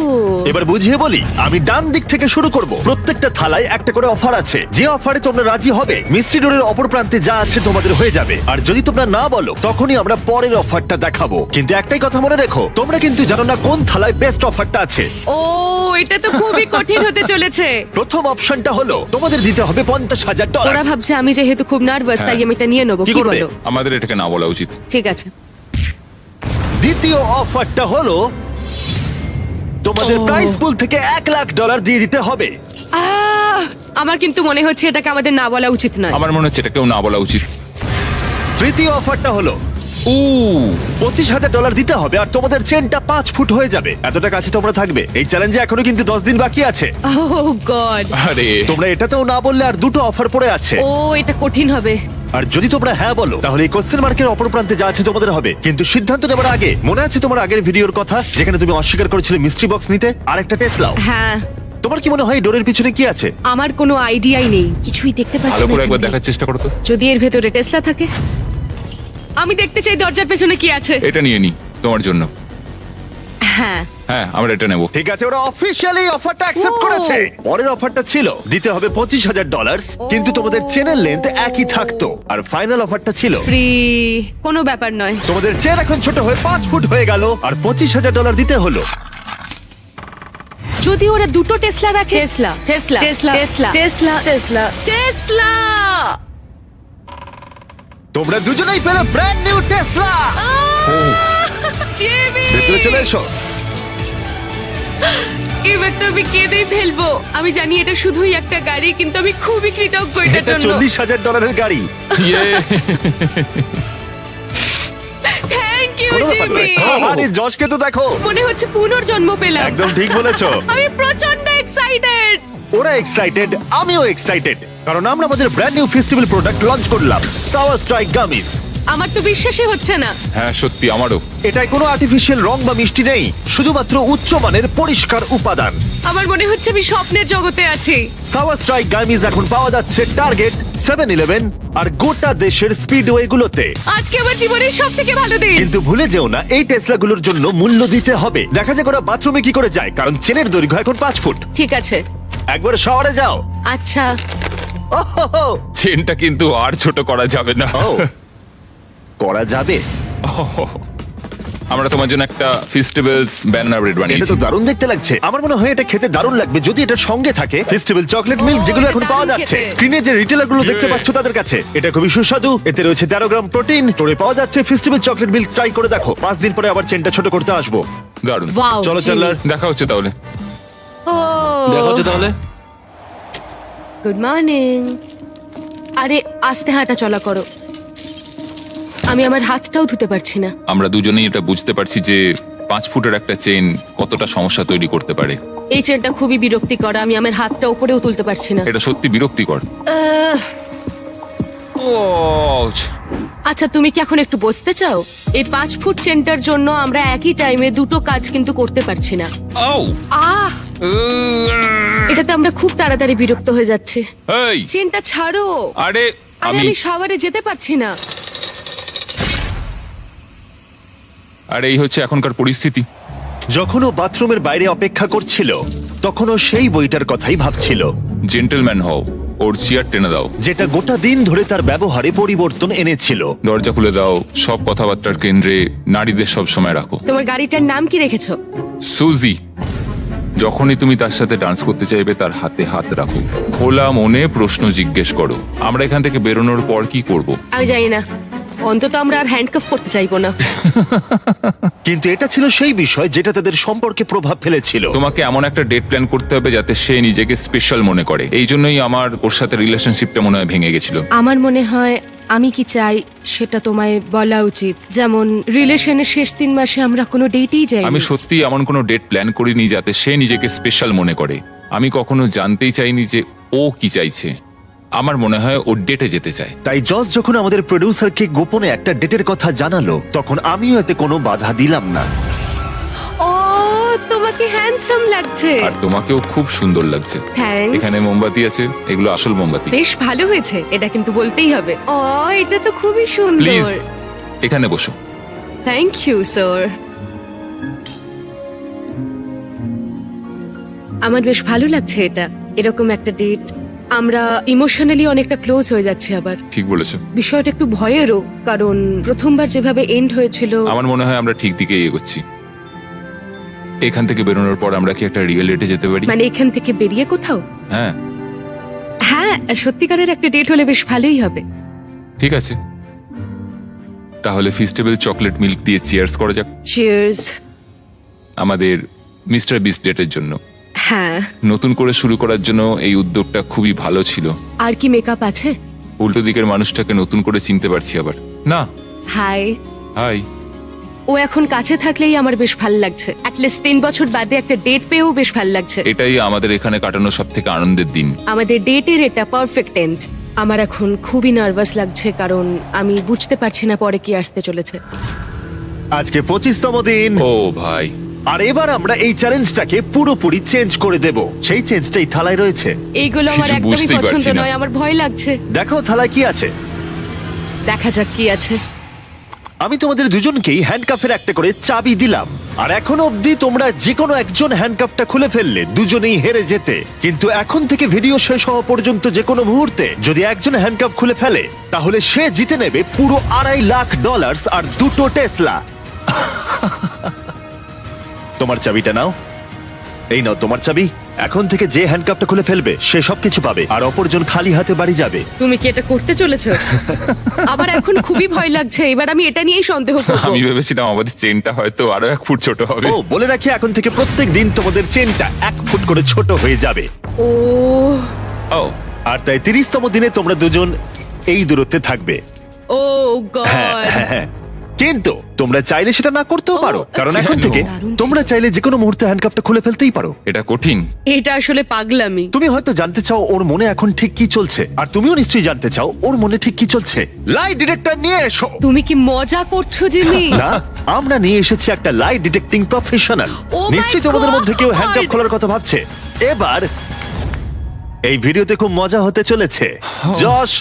এবার বুঝিয়ে বলি, আমি ডান দিক থেকে শুরু করব। প্রত্যেকটা থালায় একটা করে অফার আছে। যে অফারে তোমরা রাজি হবে মিস্ট্রি ডোরের অপর প্রান্তে যা আছে তোমাদের হয়ে যাবে। আর যদি তোমরা না বলো তখনই আমরা পরের অফারটা দেখাবো। কিন্তু একটাই কথা মনে রেখো, তোমরা কিন্তু জানো না কোন থালায় বেস্ট অফারটা আছে। ও, এটা তো খুবই কঠিন হতে চলেছে। প্রথম অপশনটা হলো তোমাদের দিতে হবে ওরা $50,000। ভাবছে আমি যেহেতু খুব নার্ভাস তাই আমি এটা নিয়ে নেবো। কি কি করবে? বলো? আমাদের এটাকে না বলা উচিত। ঠিক আছে। দ্বিতীয় অফারটা হলো তোমাদের প্রাইস পুল থেকে $1,00,000 দিয়ে দিতে হবে। আমার কিন্তু মনে হচ্ছে এটাকে আমাদের না বলা উচিত নয়। আমার মনে হচ্ছে এটাকেও না বলা উচিত। তৃতীয় অফারটা হলো ও, $25,000 দিতে হবে আর তোমাদের চেনটা 5 ফুট হয়ে যাবে। এতটা কাছে তোমরা থাকবে। এই চ্যালেঞ্জে এখনো কিন্তু 10 দিন বাকি আছে। ওহ গড। আরে তোমরা এটাতেও না বললে আর দুটো অফার পড়ে আছে। ও, এটা কঠিন হবে। আর যদি তোমরা হ্যাঁ বলো তাহলে এই কোশ্চেন মার্কের অপর প্রান্তে যা আছে তোমাদের হবে। কিন্তু সিদ্ধান্ত নেবার আগে মনে আছে তোমার আগের ভিডিওর কথা যেখানে তুমি অস্বীকার করেছিলে মিস্ট্রি বক্স নিতে আর একটা টেসলাও? হ্যাঁ। তোমার কি মনে হয় ডোরের পিছনে কি আছে? আমার কোনো আইডিয়াই নেই, কিছুই দেখতে পাচ্ছি ভালো না। করে একবার এখানে। দেখার চেষ্টা করো তো। যদি এর ভেতরে টেসলা থাকে, আমি দেখতে চাই দরজার পেছনে কি আছে। এটা নিয়ে নি তোমার জন্য। হ্যাঁ। হ্যাঁ, আমরা এটা নেব। ঠিক আছে, ওরা অফিশিয়ালি অফারটা অ্যাকসেপ্ট ও। করেছে। পরের অফারটা ছিল দিতে হবে $25,000, কিন্তু তোমাদের চেনের লেন্থ একই থাকতো। আর ফাইনাল অফারটা ছিল ফ্রি। কোনো ব্যাপার নয়। তোমাদের চেন এখন ছোট হয়ে 5 ফুট হয়ে গেল আর $25,000 দিতে হলো। যদি ওরা দুটো টেসলা রাখে। Tesla, Tesla, Tesla, Tesla, Tesla, Tesla, Tesla. তোমরা দুজনেই পেলে ব্র্যান্ড নিউ টেসলা। জিমি! ভেতরে চলে এসো। এবার তো আমি কেঁদেই ফেলবো। আমি জানি এটা শুধুই একটা গাড়ি, কিন্তু আমি খুবই কৃতজ্ঞ এটার এটা জন্য। $40,000 গাড়ি। ইয়ে। আরে যশকে তো দেখো। মনে হচ্ছে পুনর্জন্ম পেলাম। একদম ঠিক বলেছো। আমি প্রচন্ড এক্সাইটেড। ওরা এক্সাইটেড, আমিও এক্সাইটেড, কারণ আমরা আমাদের brand new festival product launch করলাম, সাওয়ার স্ট্রাইক গামিস। আমার তো বিশ্বাসই হচ্ছে না। হ্যাঁ সত্যি আমারও। এটায় কোনো আর্টিফিশিয়াল রং বা মিষ্টি নেই, শুধুমাত্র উচ্চমানের পরিষ্কার উপাদান। আমার মনে হচ্ছে আমি স্বপ্নের জগতে আছি। সাওয়ার স্ট্রাইক গামিস এখন পাওয়া যাচ্ছে টার্গেট, 7-Eleven আর গোটা দেশের স্পিডওয়ে গুলোতে। আজকে আমার জীবনের সব থেকে ভালো দিন। কিন্তু ভুলে যেও না, এই টেসলা গুলোর জন্য মূল্য দিতে হবে। দেখা যাক ওরা বাথরুমে কি করে যায়, কারণ চেনের দৈর্ঘ্য এখন 5 ফুট। ঠিক আছে। একবার শহরে যাও। আচ্ছা। ওহো, চেনটা কিন্তু আর ছোট করা যাবে না। ও, করা যাবে। আমরা তোমার জন্য একটা ফেস্টিভ্যালস ব্যানার ব্রেড এটা বানিয়েছি। তো দারুণ দেখতে লাগছে। আমার মনে হয় এটা খেতে দারুণ লাগবে যদি এটার সঙ্গে থাকে ফেস্টিভ্যাল চকলেট মিল্ক, যেগুলো এখন এটা পাওয়া দারুণ যাচ্ছে খেতে। স্ক্রিনে যে রিটেলার গুলো দেখতে পাচ্ছ তাদের কাছে। এটা খুবই সুস্বাদু, এতে রয়েছে 13 গ্রাম প্রোটিন। তোরে পাওয়া যাচ্ছে ফেস্টিভ্যাল চকলেট মিল্ক, ট্রাই করে দেখো। 5 দিন পরে আবার চেনটা ছোট করতে আসবো। দারুণ। ওয়াও। চলো চ্যান্ডলার। দেখা হচ্ছে তাহলে। ও দেখা হচ্ছে তাহলে। Good morning. আরে আস্তে হাঁটা চলা করো। আমি আমার হাতটাও ধুতে পারছি না। আমরা দুজনেই এটা বুঝতে পারছি যে 5 ফুটের একটা চেন কতটা সমস্যা তৈরি করতে পারে। এই চেনটা খুবই বিরক্তিকর। আমি আমার হাতটা উপরেও তুলতে পারছি না। এটা সত্যি বিরক্তিকর। আহ, আচ্ছা তুমি কি এখন একটু বসতে চাও? এই 5 ফুট চেনটার জন্য আমরা একই টাইমে দুটো কাজ কিন্তু করতে পারছি না। আহ, এটাতে আমরা খুব তাড়াতাড়ি বিরক্ত হয়ে যাচ্ছি। এই চেনটা ছাড়ো। আরে আরে আমি আমি শাওয়ারে যেতে পারছি না। আরে এই হচ্ছে এখনকার পরিস্থিতি। যখন ও বাথরুমের বাইরে অপেক্ষা করছিল তখন ও সেই বইটার কথাই ভাবছিল, জেন্টলম্যান হও, ওর চেয়ার টেনে দাও, যেটা গোটা দিন ধরে তার ব্যবহারে পরিবর্তন এনেছিল। দরজা খুলে দাও, সব কথাবার্তার কেন্দ্রে নারীদের সব সময় রাখো। তোমার গাড়িটার নাম কি রেখেছো? সুজি। যখনই তুমি তার সাথে ডান্স করতে চাইবে তার হাতে হাত রাখো, খোলা মনে প্রশ্ন জিজ্ঞেস করো। আমরা এখান থেকে বেরোনোর পর কি করব? আমি জানি না, অন্তত আমরা আর হ্যান্ডকাফ করতে চাইবো না। কিন্তু এটা ছিল সেই বিষয় যেটা তাদের সম্পর্কে প্রভাব ফেলেছিল। তোমাকে এমন একটা ডেট প্ল্যান করতে হবে যাতে সে নিজেকে স্পেশাল মনে করে। এই জন্যই আমার ওর সাথে রিলেশনশিপটা মনে হয় ভেঙে গেছিল। আমার মনে হয় আমি কি চাই সেটা তোমায় বলা উচিত। যেমন রিলেশনের শেষ 3 মাসে আমরা কোনো ডেটেই যাই। আমি সত্যি এমন কোনো ডেট প্ল্যান করিনি যাতে সে নিজেকে স্পেশাল মনে করে। আমি কখনো জানতেই চাইনি যে ও কি চাইছে। আমার মনে হয় ও ডেটে যেতে চায়। তাই জজ যখন আমাদের প্রডিউসারকে গোপনে একটা ডেটের কথা জানালো তখন আমিও এতে কোনো বাধা দিলাম না। ও তোমাকে হ্যান্ডসাম লাগছে। আর তোমাকেও খুব সুন্দর লাগছে। থ্যাঙ্কস। এখানে মোমবাতি আছে, এগুলো আসল মোমবাতি। বেশ ভালো হয়েছে, এটা কিন্তু বলতেই হবে। ও এটা তো খুবই প্লিজ সুন্দর। এখানে বসো। Thank you sir. আমার বেশ ভালো লাগছে এটা, এরকম একটা ডেট। আমরা ইমোশনালি অনেকটা ক্লোজ হয়ে যাচ্ছি আবার। ঠিক বলেছো। বিষয়টা একটু ভয়েরও, কারণ প্রথমবার যেভাবে এন্ড হয়েছিল। আমার মনে হয় আমরা ঠিক দিকে এগোচ্ছি। এখান থেকে বেরোনোর পর আমরা কি একটা রিয়েল ডেটে যেতে পারি? মানে এখান থেকে বেরিয়ে কোথাও? হ্যাঁ হ্যাঁ, সত্যিকারের একটা ডেট হলে বেশ ভালোই হবে। ঠিক আছে, তাহলে ফেস্টিভ্যাল চকলেট মিল্ক দিয়ে চিয়ার্স করা যাক চিয়ার্স। আমাদের মিস্টার বিস্ট ডেটের জন্য। হ্যাঁ। নতুন করে শুরু করার জন্য এই উদ্যোগটা খুবই ভালো ছিল। আর কি মেকআপ আছে? উল্টো দিকের মানুষটাকে নতুন করে চিনতে পারছি আবার। না, হাই। হাই। ও এখন কাছে থাকলেই আমার বেশ ভালো লাগছে। অ্যাটলিস্ট 3 বছর বাদে একটা ডেট পেয়েও বেশ ভালো লাগছে। এটাই আমাদের এখানে কাটানো সব থেকে আনন্দের দিন। আমাদের ডেটের এটা পারফেক্ট এন্ড। আমার এখন খুবই নার্ভাস লাগছে, কারণ আমি বুঝতে পারছি না পরে কি আসতে চলেছে। আজকে 25তম দিন। ও ভাই, আর এবার আমরা এই চ্যালেঞ্জটাকে পুরোপুরি চেঞ্জ করে দেব। সেই চেঞ্জটাই থালায় রয়েছে। এইগুলো আমার কিছু একদমই বুঝতেই পছন্দ পারছি না। নয়, আমার ভয় লাগছে। দেখো থালায় কি আছে। দেখা যাক কি আছে। আমি তোমাদের দুজনকেই হ্যান্ডকাফের একটা করে চাবি দিলাম, আর এখনো অবধি তোমরা যে কোনো একজন হ্যান্ডকাফটা খুলে ফেললে দুজনেই হেরে যেতে। কিন্তু এখন থেকে ভিডিও শেষ হওয়া পর্যন্ত যে কোনো মুহূর্তে যদি একজন হ্যান্ডকাফ খুলে ফেলে তাহলে সে জিতে নেবে পুরো $2.5 লাখ আর 2টো টেসলা। তোমার চাবিটা নাও। এই নাও তোমার চাবি। এখন থেকে যে হ্যান্ডকাফটা খুলে ফেলবে সে সবকিছু পাবে, আর অপরজন খালি হাতে বাড়ি যাবে। তুমি কি এটা করতে চলেছো? আমার এখন খুবই ভয় লাগছে। এবার আমি এটা নিয়েই সন্দেহ করব। আমি ভেবেছিলাম আমাদের চেনটা হয়তো আরো 1 ফুট ছোট হবে। ও বলে রাখি, এখন থেকে প্রত্যেক দিন তোমাদের চেনটা 1 ফুট করে ছোট হয়ে যাবে। ও ও আর তাই 30তম দিনে তোমরা দুজন এই দূরত্বে থাকবে। ও গড। হ্যাঁ। কিন্তু তোমরা চাইলে সেটা না করতেও পারো, কারণ এখন কেন? থেকে তোমরা চাইলে যে কোনো মুহূর্তে হ্যান্ডকাপটা খুলে ফেলতেই পারো। এটা কঠিন। এটা আসলে পাগলামি। তুমি হয়তো জানতে চাও ওর মনে এখন ঠিক কি চলছে, আর তুমিও নিশ্চয়ই জানতে চাও ওর মনে ঠিক কি চলছে। লাই ডিটেক্টর নিয়ে এসো। তুমি কি মজা করছো জিমি? না, আমরা নিয়ে এসেছি একটা লাই ডিটেক্টিং প্রফেশনাল। Oh my নিশ্চয়ই তোমাদের মধ্যে কেউ God! হ্যান্ডকাপ খোলার কথা ভাবছে। এবার এই ভিডিওতে খুব মজা হতে চলেছে। যশ,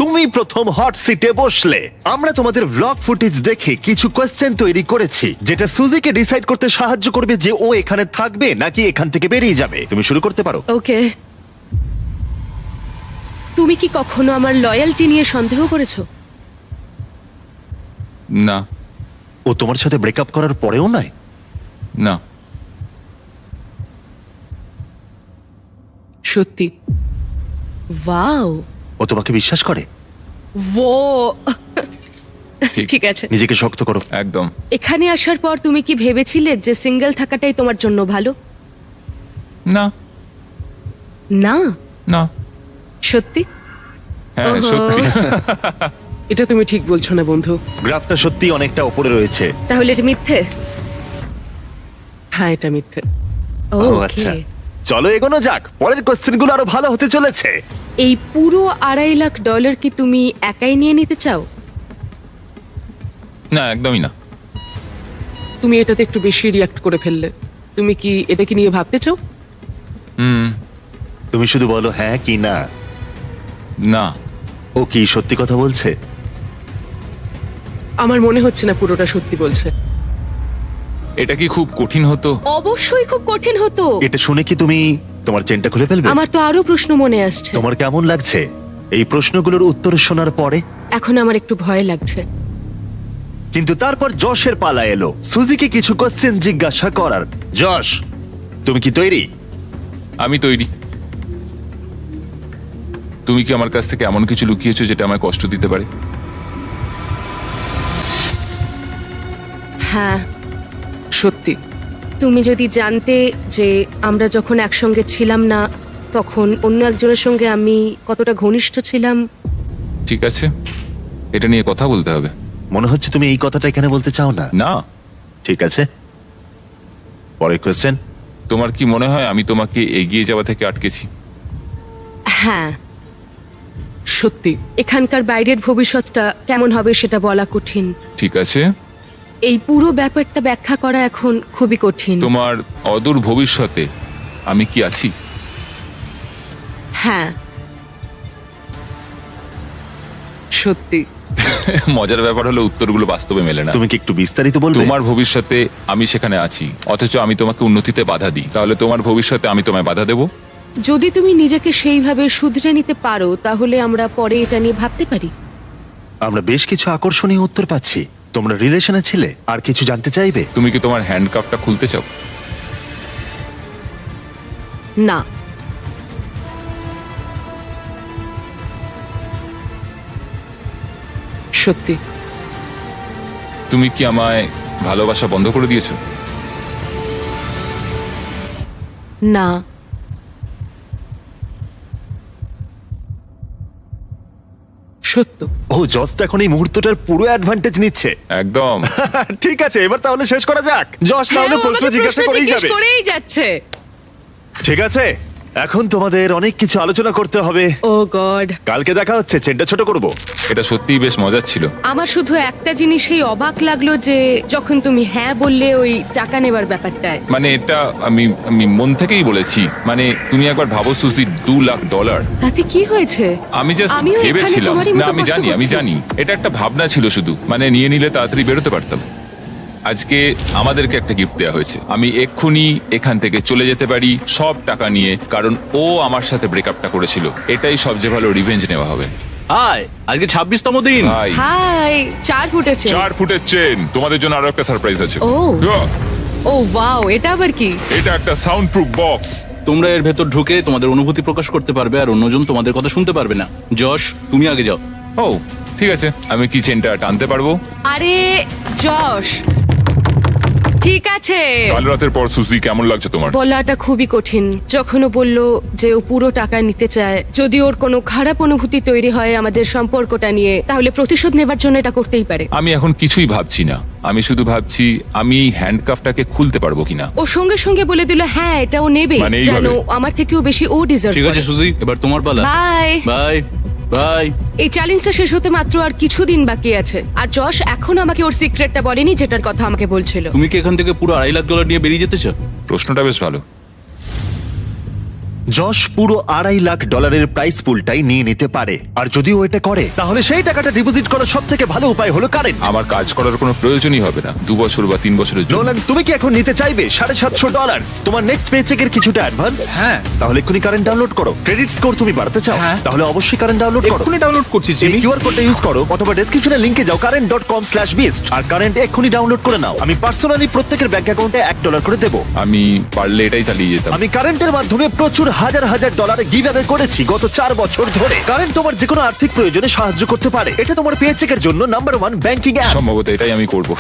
তুমি প্রথম হট সিটে বসলে। আমরা তোমাদের ব্লগ ফুটেজ দেখে কিছু কোয়েশ্চেন তৈরি করেছি, যেটা সুজিকে ডিসাইড করতে সাহায্য করবে যে ও এখানে থাকবে নাকি এখান থেকে বেরিয়ে যাবে। তুমি শুরু করতে পারো। ওকে। তুমি কি কখনো আমার লয়ালটি নিয়ে সন্দেহ করেছো? না, ও তোমার সাথে ব্রেকআপ করার পরেও নয়? না। সত্যি? ওয়াও। ও তোমাকে বিশ্বাস করে? ও ঠিক। ঠিক আছে। নিজেকে শক্ত করো। একদম। এখানে আসার পর তুমি কি ভেবেছিলে যে সিঙ্গেল থাকাটাই তোমার জন্য ভালো? না, না। না। সত্যি? হ্যাঁ, ওহো। সত্যি। এটা তুমি ঠিক বলছো না বন্ধু। গ্রাফটা সত্যি অনেকটা উপরে রয়েছে। তাহলে এটা মিথ্যে? হ্যাঁ, এটা মিথ্যে। ও আচ্ছা, চলো এগোনো যাক। পরের কোশ্চেনগুলো আরো ভালো হতে চলেছে। এই পুরো $2.5 লাখ কি তুমি একাই নিয়ে নিতে চাও? না, একদমই না। তুমি এটাতে একটু বেশি রিয়াক্ট করে ফেললে। তুমি কি এটা কি নিয়ে ভাবতে চাও? তুমি শুধু বলো হ্যাঁ কি না। না। ও কি সত্যি কথা বলছে? আমার মনে হচ্ছে না পুরোটা সত্যি বলছে। এটা কি খুব কঠিন হতো? অবশ্যই খুব কঠিন হতো। এটা শুনে কি তুমি তোমার চেনটা খুলে ফেলবে? আমার তো আরো প্রশ্ন মনে আসছে। তোমার কেমন লাগছে এই প্রশ্নগুলোর উত্তর শোনার পরে? এখন আমার একটু ভয় লাগছে। কিন্তু তারপর যশের পালা এলো সুজিকে কিছু কোশ্চেন জিজ্ঞাসা করার। যশ, তুমি কি তৈরি? আমি তৈরি। তুমি কি আমার কাছ থেকে এমন কিছু লুকিয়েছো যেটা আমায় কষ্ট দিতে পারে? হ্যাঁ। সত্যি? তুমি যদি জানতে যে আমরা যখন একসঙ্গে ছিলাম না তখন অন্য একজনের সঙ্গে আমি কতটা ঘনিষ্ঠ ছিলাম। ঠিক আছে, এটা নিয়ে কথা বলতে হবে। মনে হচ্ছে তুমি এই কথাটা এখানে বলতে চাও না। না। ঠিক আছে, পরের কোশ্চেন। তোমার কি মনে হয় আমি তোমাকে এগিয়ে যাওয়া থেকে আটকেছি? হ্যাঁ। সত্যি? এখানকার বাইরের ভবিষ্যৎটা কেমন হবে সেটা বলা কঠিন। ঠিক আছে। এই পুরো ব্যাপারটা ব্যাখ্যা করা এখন খুবই কঠিন। তোমার অদূর ভবিষ্যতে আমি কি আছি? হ্যাঁ। সত্যি? মজার ব্যাপার হলো উত্তরগুলো বাস্তবে মেলে না। তুমি কি একটু বিস্তারিত বলবে? তোমার ভবিষ্যতে আমি সেখানে আছি, অথচ আমি তোমাকে উন্নতিতে বাধা দিই। তাহলে তোমার ভবিষ্যতে আমি তোমায় বাধা দেব? যদি তুমি নিজেকে সেইভাবে শুধরে নিতে পারো তাহলে আমরা পরে এটা নিয়ে ভাবতে পারি। আমরা বেশ কিছু আকর্ষণীয় উত্তর পাচ্ছি। তোমরা রিলেশনে ছিলে, আর কিছু জানতে চাইবে? তুমি কি তোমার হ্যান্ডকাপটা খুলতে চাও? না। সত্যি? তুমি কি আমায় ভালোবাসা বন্ধ করে দিয়েছো? না। সত্য? ও, জজ তো এখন এই মুহূর্তটার পুরো অ্যাডভান্টেজ নিচ্ছে। একদম। ঠিক আছে, এবার তাহলে শেষ করা যাক। যশ না হলে হ্যাঁ, ও প্রশ্ন আমাকে জিজ্ঞাসা করেই জিজ্ঞেস যাবে। করেই যাচ্ছে। ঠিক আছে, এখন তোমাদের অনেক কিছু আলোচনা করতে হবে। ও গড। কালকে দেখা হচ্ছে। চেনটা ছোট করব। এটা সত্যিই বেশ মজার ছিল। আমার শুধু একটা জিনিসেই অবাক লাগলো যে যখন তুমি হ্যাঁ বললে ওই টাকা নেবার ব্যাপারটায়। মানে এটা আমি আমি মন থেকেই বলেছি। মানে তুমি একবার ভাবো সুজি, $2 লাখ। তাতে কি হয়েছে? আমি জাস্ট আমিও এখানে ভেবেছিলাম। তোমারই না, মতো আমি কষ্ট জানি, আমি করছি। জানি এটা একটা ভাবনা ছিল শুধু। মানে নিয়ে নিলে তাড়াতাড়ি বেরোতে পারতাম। আজকে আমাদেরকে একটা গিফট দেওয়া হয়েছে। আমি এক্ষুনি এখান থেকে চলে যেতে পারি সব টাকা নিয়ে, কারণ ও আমার সাথে ব্রেকআপটা করেছিল। এটাই সবচেয়ে ভালো রিভেঞ্জ নেওয়া হবে। হাই, আজকে 26তম দিন। ভাই, হাই। 4 ফুটের চেন। 4 ফুটের চেন। তোমাদের জন্য আরো একটা সারপ্রাইজ আছে। ও। Yeah, ও ওয়াও, এটা আবার কি? এটা একটা সাউন্ড প্রুফ বক্স। তোমরা এর ভেতর ঢুকে তোমাদের অনুভূতি প্রকাশ করতে পারবে, আর অন্যজন তোমাদের কথা শুনতে পারবে না। যশ, তুমি আগে যাও। ও ঠিক আছে, আমি কি চেনটা টানতে পারবো? আরে যশ, ঠিক আছে। কাল রাতের পর সুজি কেমন লাগছে তোমার? বলাটা খুবই কঠিন। যখন ও বলল যে ও পুরো টাকা নিতে চায়, যদি ওর কোনো খারাপ অনুভূতি তৈরি হয় আমাদের সম্পর্কটা নিয়ে, তাহলে প্রতিশোধ নেবার জন্য এটা করতেই পারে। আমি এখন কিছুই ভাবছি না, আমি শুধু ভাবছি আমি এই হ্যান্ডকাফটাকে খুলতে পারবো কিনা। ও সঙ্গে সঙ্গে বলে দিল হ্যাঁ এটা ও নেবে, মানে এইভাবে? জানো আমার থেকেও বেশি ও ডিজার্ভ ঠিক করে। আছে সুজি, এবার তোমার পালা। বাই। Bye bye. এই চ্যালেঞ্জটা শেষ হতে মাত্র আর কিছুদিন বাকি আছে, আর যশ এখনো আমাকে ওর সিক্রেটটা বলেনি যেটার কথা আমাকে বলছিল। তুমি কি এখান থেকে পুরো $2.5 লাখ নিয়ে বেরিয়ে যেতে চাও? প্রশ্নটা বেশ ভালো। যশ পুরো $2.5 লাখ প্রাইস পুলটাই নিয়ে নিতে পারে, আর যদি ও এটা করে তাহলে সেই টাকাটা ডিপোজিট করার সব থেকে ভালো উপায় হলো কারেন্ট। আমার কাজ করার কোনো প্রয়োজনই হবে না 2 বছর বা 3 বছরের জন্য। নোলান, তুমি কি এখন নিতে চাইবে $750 তোমার নেক্সট পেচেকের কিছুটা অ্যাডভান্স? হ্যাঁ। তাহলে এক্ষুনি কারেন্ট ডাউনলোড করো। ক্রেডিট স্কোর তুমি বাড়াতে চাও? হ্যাঁ। তাহলে অবশ্যই কারেন্ট ডাউনলোড করো। এক্ষুনি ডাউনলোড করছি এই জিমি। কিউআর কোডটা ইউজ করো অথবা ডেসক্রিপশনে লিংকে যাও current.com/beast আর কারেন্ট এক্ষুনি ডাউনলোড করে নাও। আমি পার্সোনালি প্রত্যেকের ব্যাংক অ্যাকাউন্টে $1 করে দেবো। আমি পারলে এটাই চালিয়ে যেতাম। আমি কারেন্টের মাধ্যমে প্রচুর হাজার হাজার ডলার গিভ অ্যাওয়ে করেছি গত 4 বছর ধরে। কারেন্ট তোমার যে কোনো আর্থিক প্রয়োজনে সাহায্য করতে পারে। এটা তোমার পেচেকের জন্য নাম্বার 1 ব্যাংকিং অ্যাপ। সম্ভবত এটাই আমি করব।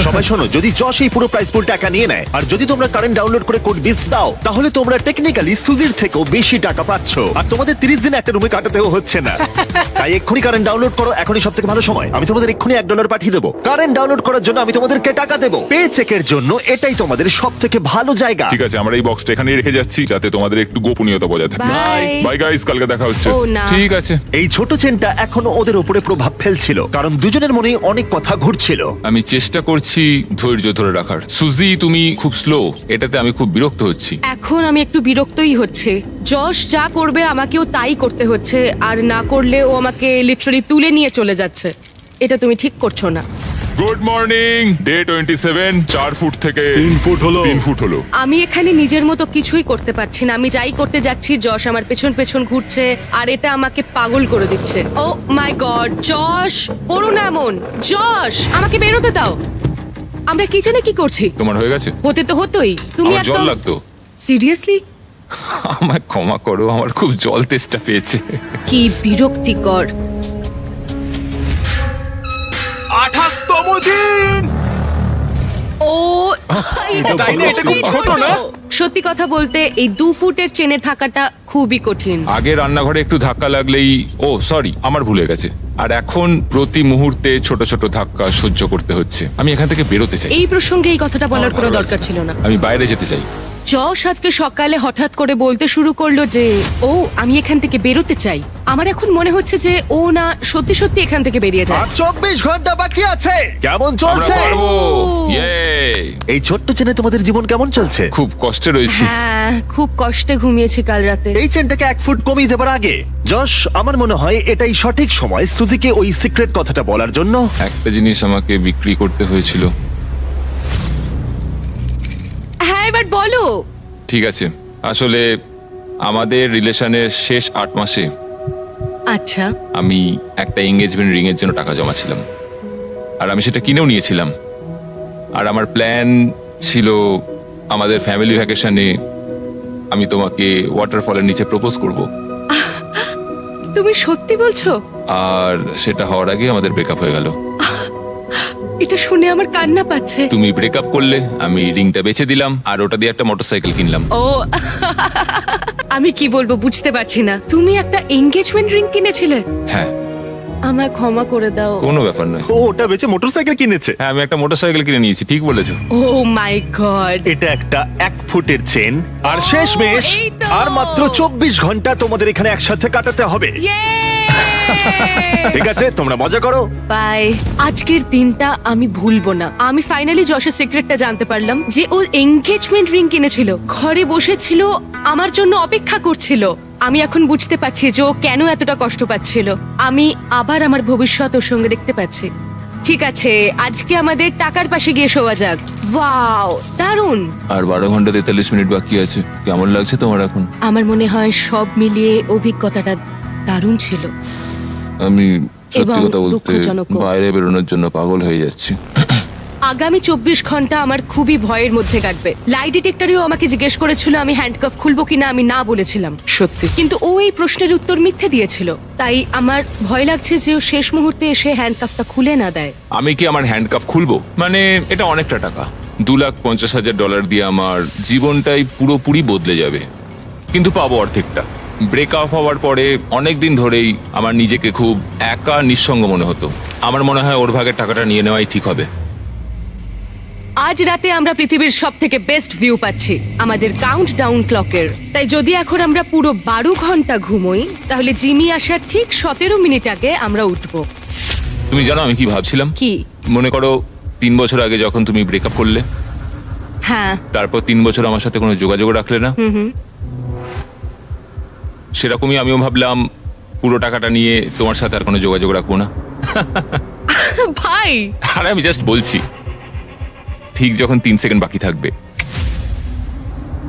সবাই শোনো, যদি যশ এই পুরো প্রাইস পুল টাকা নিয়ে নেয় আর যদি তোমরা কারেন্ট ডাউনলোড করে কোড বিস্ট দাও, তাহলে তোমরা টেকনিক্যালি সুজির থেকেও বেশি টাকা পাচ্ছ, আর তোমাদের 30 দিন একটা রুমে কাটাতেও হচ্ছে না। তাই এক্ষুনি কারেন্ট ডাউনলোড করো, এখনই সব থেকে ভালো সময়। আমি তোমাদের এক্ষুনি $1 পাঠিয়ে দেবো। কারেন্ট ডাউনলোড করার জন্য আমি তোমাদেরকে টাকা দেবো। পে চেকের জন্য এটাই তোমাদের সব থেকে ভালো জায়গা। ঠিক আছে, আমরা এই বক্সটা এখানেই রেখে যাচ্ছি যাতে তোমাদের একটু গোপনীয়তা বজায় থাকে। বাই। বাই গাইস, কালকে দেখা হচ্ছে। ও, না। ঠিক আছে। এই ছোট চেনটা এখনো ওদের উপরে প্রভাব ফেলছিল, কারণ দুজনের মনেই অনেক কথা ঘুরছিল। আমি চেষ্টা করছি ধৈর্য ধরে রাখার। সুজি, তুমি খুব স্লো, এটাতে আমি খুব বিরক্ত হচ্ছি। এখন আমি একটু বিরক্তই হচ্ছে। যশ যা করবে আমাকেও তাই করতে হচ্ছে, আর না করলে ও আমাকে লিটারালি তুলে নিয়ে চলে যাচ্ছে। এটা তুমি ঠিক করছো না। Good morning. ডে 27, 4 ফুট থেকে 3 ফুট হলো। আমি এখানে নিজের মতো কিছুই করতে পারছি না। আমি যাই করতে যাচ্ছি যশ আমার পেছন পেছন ঘুরছে, আর এটা আমাকে পাগল করে দিচ্ছে। ও মাই গড, যশ করো না এমন। যশ আমাকে বেরোতে দাও। আমরা কিচেনে কি করছি? তোমার হয়ে গেছে? হতে তো হতোই। তুমি আমার জল একদম লাগতো। সিরিয়াসলি? আমায় ক্ষমা করো, আমার খুব জল তেষ্টা পেয়েছে। কি বিরক্তিকর। 28তম দিন। ও তাই না? এটা খুব ছোট না? সত্যি কথা বলতে এই 2 ফুটের চেনে থাকাটা খুবই কঠিন। আগে রান্নাঘরে একটু ধাক্কা লাগলেই, ও সরি, আমার ভুলে গেছে। আর এখন প্রতি মুহূর্তে ছোট ছোট ধাক্কা সহ্য করতে হচ্ছে। আমি এখান থেকে বেরোতে চাই। এই প্রসঙ্গে এই কথাটা বলার আমার কোনো ভালো দরকার লাগছে। ছিল না। আমি বাইরে যেতে চাই। যশ আজকে সকালে হঠাৎ করে বলতে শুরু করলো যে ও আমি এখান থেকে বেরোতে চাই। আমার এখন মনে হচ্ছে যে ও না সত্যি সত্যি এখান থেকে বেরিয়ে যায়। আর 24 ঘন্টা বাকি আছে। কেমন আমরা চলছে? পারবো। ও। ইয়ে! এই ছোট্ট চেনে তোমাদের জীবন কেমন চলছে? খুব কষ্টে রয়েছি। হ্যাঁ, খুব কষ্টে ঘুমিয়েছি কাল রাতে। এই চেনটাকে 1 ফুট কমিয়ে দেবার আগে যশ, আমার মনে হয় এটাই সঠিক সময় সুজিকে ওই সিক্রেট কথাটা বলার জন্য। একটা জিনিস আমাকে বিক্রি করতে হয়েছিল। হ্যাঁ, এবার বলো। ঠিক আছে, আসলে আমাদের রিলেশনের শেষ 8 মাসে আচ্ছা, আমি একটা এঙ্গেজমেন্ট রিং এর জন্য টাকা জমাছিলাম, আর আমি সেটা কিনেও নিয়েছিলাম। আর আমার প্ল্যান ছিল আমাদের ফ্যামিলি ভ্যাকেশনে আমি তোমাকে ওয়াটারফলের নিচে প্রপোজ করব, তুমি সত্যি বলছো? আর সেটা হওয়ার আগে আমাদের ব্রেকআপ হয়ে গেল। এটা শুনে আমার কান্না পাচ্ছে। তুমি ব্রেকআপ করলে, আমি রিংটা বেচে দিলাম, আর ওটা দিয়ে একটা মোটরসাইকেল কিনলাম। ও আমি কি বলবো বুঝতে পারছি না। তুমি একটা এনগেজমেন্ট রিং কিনেছিলে? হ্যাঁ, আমায় ক্ষমা করে দাও। কোনো ব্যাপার নয়। ও ওটা বেচে মোটরসাইকেল কিনেছে। হ্যাঁ, আমি একটা মোটরসাইকেল কিনে নিয়েছি, ঠিক বলেছো। ও মাই গড। এটা একটা 1 ফুটের চেন, আর শেষমেশ এই তো। আর মাত্র 24 ঘন্টা তোমাদের এখানে একসাথে কাটাতে হবে। ঠিক আছে, তোমরা মজা করো। বাই। আজকের দিনটা আমি ভুলবো না। আমি ফাইনালি যশের সিক্রেটটা জানতে পারলাম যে ও এনগেজমেন্ট রিং কিনেছিল, ঘরে বসেছিল, আমার জন্য অপেক্ষা করছিল। আমি এখন বুঝতে পারছি যে ও কেন এতটা কষ্ট পাচ্ছিল। আমি আবার আমার ভবিষ্যৎ ওর সঙ্গে দেখতে পাচ্ছি। ঠিক আছে, আজকে আমাদের টাকার পাশে গিয়ে শোয়া যাক। ওয়াও, দারুণ। আর 12 ঘন্টা 43 মিনিট বাকি আছে। কেমন লাগছে তোমার এখন? আমার মনে হয় সব মিলিয়ে অভিজ্ঞতাটা দারুণ ছিল। আমি সত্যি এবং কথা বলতে দুঃখজনকও। বাইরে বেরোনোর জন্য পাগল হয়ে যাচ্ছি। আগামী 24 ঘন্টা আমার খুবই ভয়ের মধ্যে কাটবে। লাই ডিটেক্টরেও আমাকে জিজ্ঞেস করেছিল আমি হ্যান্ডকাফ খুলবো কিনা, আমি না বলেছিলাম। সত্যি? কিন্তু ও এই প্রশ্নের উত্তর মিথ্যে দিয়েছিল। তাই আমার ভয় লাগছে যে ও শেষ মুহূর্তে এসে হ্যান্ডকাফটা খুলে না দেয়। আমি কি আমার হ্যান্ডকাফ খুলবো? মানে এটা অনেকটা টাকা, $2,50,000 দিয়ে আমার জীবনটাই পুরোপুরি বদলে যাবে, কিন্তু পাবো অর্ধেকটা। ব্রেক আপ হওয়ার পরে অনেক দিন ধরেই আমার নিজেকে খুব একা নিঃসঙ্গ মনে হতো। আমার মনে হয় ওর ভাগের টাকাটা নিয়ে নেওয়াই ঠিক হবে। আজ রাতে আমরা পৃথিবীর সব থেকে বেস্ট ভিউ পাচ্ছি আমাদের কাউন্ট ডাউন ক্লকের। তাই যদি এখন আমরা পুরো 12 ঘন্টা ঘুমোই, তাহলে জিমি আসার ঠিক 17 মিনিট আগে আমরা উঠবো। তুমি জানো আমি কি ভাবছিলাম? কি? মনে করো 3 বছর আগে যখন তুমি ব্রেকআপ করলে, হ্যাঁ, তারপর 3 বছর আমার সাথে কোনো যোগাযোগ রাখলে না, সেরকমই আমিও ভাবলাম পুরো টাকাটা নিয়ে তোমার সাথে আর কোনো যোগাযোগ রাখবো না। ভাই আর আমি জাস্ট বলছি, ঠিক যখন 3 সেকেন্ড বাকি থাকবে,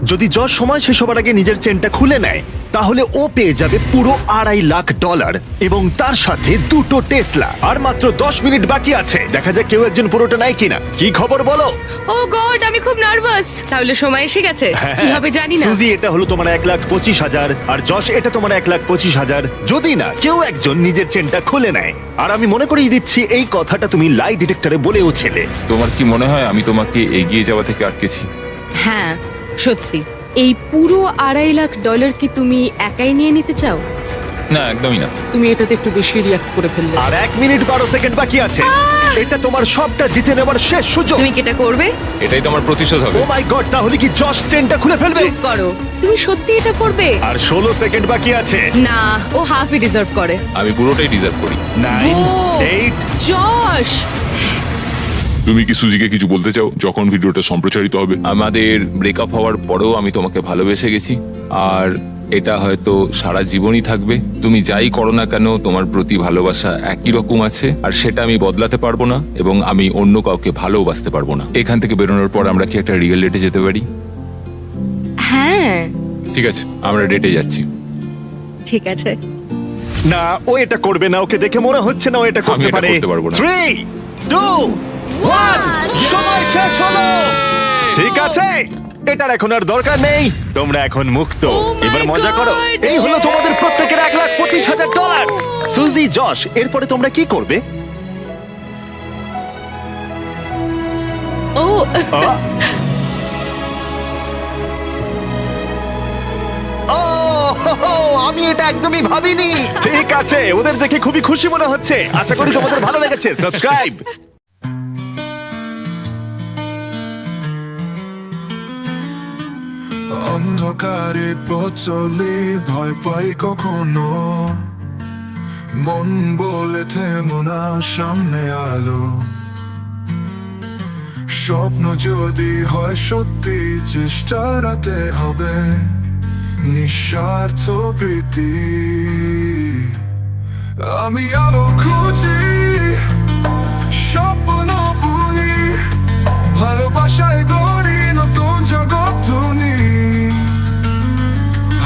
যদি যশ সময় শেষ হবার আগে নিজের চেনটা খুলে নেয়, তাহলে ও পেয়ে যাবে পুরো $2.5 লাখ এবং তার সাথে 2টো টেসলা। আর মাত্র 10 মিনিট বাকি আছে, দেখা যাক কেউ একজন পুরোটা নেয় কিনা। কি খবর বলো? ও গড, আমি খুব নার্ভাস। তাহলে সময় এসে গেছে, কি হবে জানি না। সুজি, এটা হলো তোমার 1,25,000, আর যশ এটা তোমার 1,25,000, যদি না কেউ একজন নিজের চেনটা খুলে নেয়। আর আমি মনে করিয়ে দিচ্ছি, এই কথাটা তুমি লাই ডিটেক্টরে বলেও ছিলে। তোমার কি মনে হয় আমি তোমাকে এগিয়ে যাওয়া থেকে আটকেছি? হ্যাঁ সত্যি, এই পুরো $2.5 লাখ কি তুমি একাই নিয়ে নিতে চাও? না, একদমই না। তুমি এটাতে একটু বেশি রিয়াক্ট করে ফেললে। আর 1 মিনিট 12 সেকেন্ড বাকি আছে। এটা তোমার সবটা জিতে নেবার শেষ সুযোগ। তুমি কি এটা করবে? এটাই তো আমার প্রতিশোধ হবে। ও মাই গড, তাহলে কি যশ চেনটা খুলে ফেলবে? চুপ করো, তুমি সত্যি এটা করবে? আর 16 সেকেন্ড বাকি আছে। না, ও হাফই ডিজার্ভ করে। আমি পুরোটাই ডিজার্ভ করি। 9, ও, 8, যশ, তুমি কি সুজিকে কিছু বলতে চাও যখন ভিডিওটা সম্প্রচারিত হবে? আমাদের ব্রেকআপ হওয়ার পরেও আমি তোমাকে ভালোবেসে গেছি, আর এটা হয়তো সারা জীবনই থাকবে। তুমি যাই করো না কেন, তোমার প্রতি ভালোবাসা একই রকম আছে, আর সেটা আমি বদলাতে পারবো না, এবং আমি অন্য কাউকে ভালোবাসতে পারবো না। এখান থেকে বেরোনোর পর আমরা কি একটা রিয়েল ডেটে যেতে পারি? হ্যাঁ ঠিক আছে, আমরা ডেটে যাচ্ছি। ঠিক আছে। না, ও এটা করবে না। ওকে দেখে মনে হচ্ছে না ও এটা আমি করতে এটা পারে। করতে পারবো না। 3, 2, 1, সময় শেষ হলো। ঠিক আছে, এটার এখন আর দরকার নেই। তোমরা এখন মুক্ত। my এবার মজা করো। God! এই হলো তোমাদের প্রত্যেকের $1,25,000। সুজি, যশ, এরপরে তোমরা কি করবে? ও আহ! ও, হো, হো, আমি এটা একদমই ভাবিনি। ঠিক আছে, ওদের দেখে খুবই খুশি মনে হচ্ছে। আশা করি তোমাদের ভালো লেগেছে। সাবস্ক্রাইব। অন্ধকারে পথ চলে ভয় পাই কখনো, মন বলে থেমো না, সামনে আলো। স্বপ্ন যদি হয় সত্যি, চেষ্টা রাতে হবে নিঃস্বার্থ প্রীতি। আমি আলো খুঁজি, স্বপ্ন বুনি, ভালোবাসায় গড়ি নতুন জগৎ ধুনি।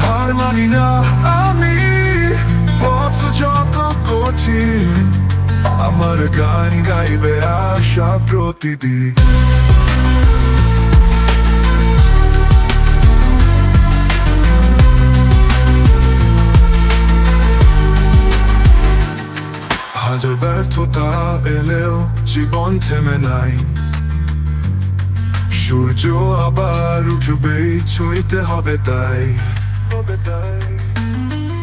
হার মানি না আমি, পথ যত কঠিন, আমার গান গাইবে আশা প্রতিদিন। হাজার ব্যর্থতা এলেও জীবন থেমে নাই, সূর্য আবার উঠবে, ছুঁইতে হবে তাই।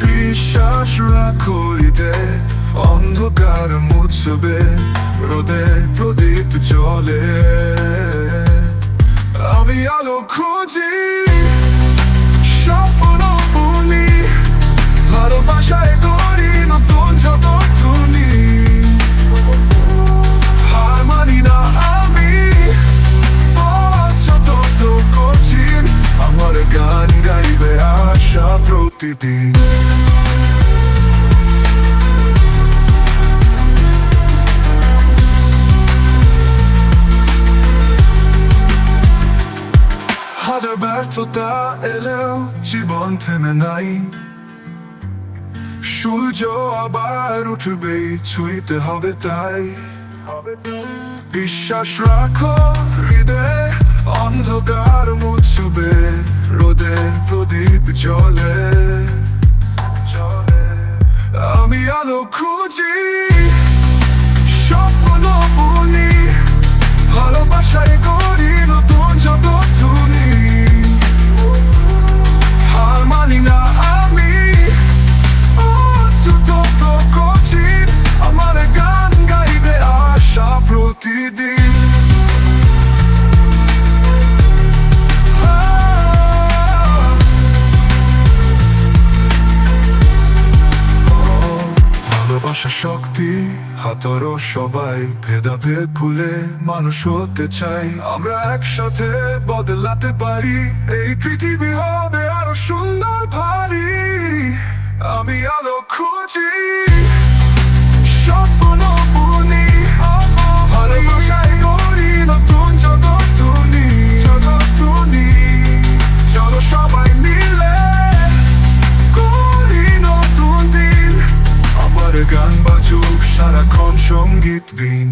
বিশ্বাস রাখো হৃদয়ে, অন্ধকার মুছবে, রোদে প্রদীপ জ্বলে। আমি আলো খুঁজি, স্বপ্ন বুনি, ভালোবাসায় গড়ি নতুন জগৎ ধুনি। হার মানি না আমি, পথ যত কঠিন, আমার গান গাইবে আশা প্রতিদিন। হাজার ব্যর্থতা এলেও জীবন থেমে নাই, সূর্য আবার উঠবে, ছুঁইতে হবে তাই। বিশ্বাস রাখো হৃদয়ে, অন্ধকার মুছবে, রোদে প্রদীপ জ্বলে। আমি আলো খুঁজি, স্বপ্ন বুনি, ভালোবাসায় গড়ি ভালোবাসা শক্তি হাতরও সবাই ভেদাভেদ ভুলে মানুষ হতে চাই আমরা একসাথে বদলাতে পারি এই পৃথিবী হবে আরো সুন্দর ভারী আমি আলো খুঁজি স্বপ্ন বুনি ভালোবাসায় গড়ি নতুন জগৎ তুনি চলো সবাই মিলে করি নতুন দিন আমার গান বাজুক সারাক্ষণ সঙ্গীত বিন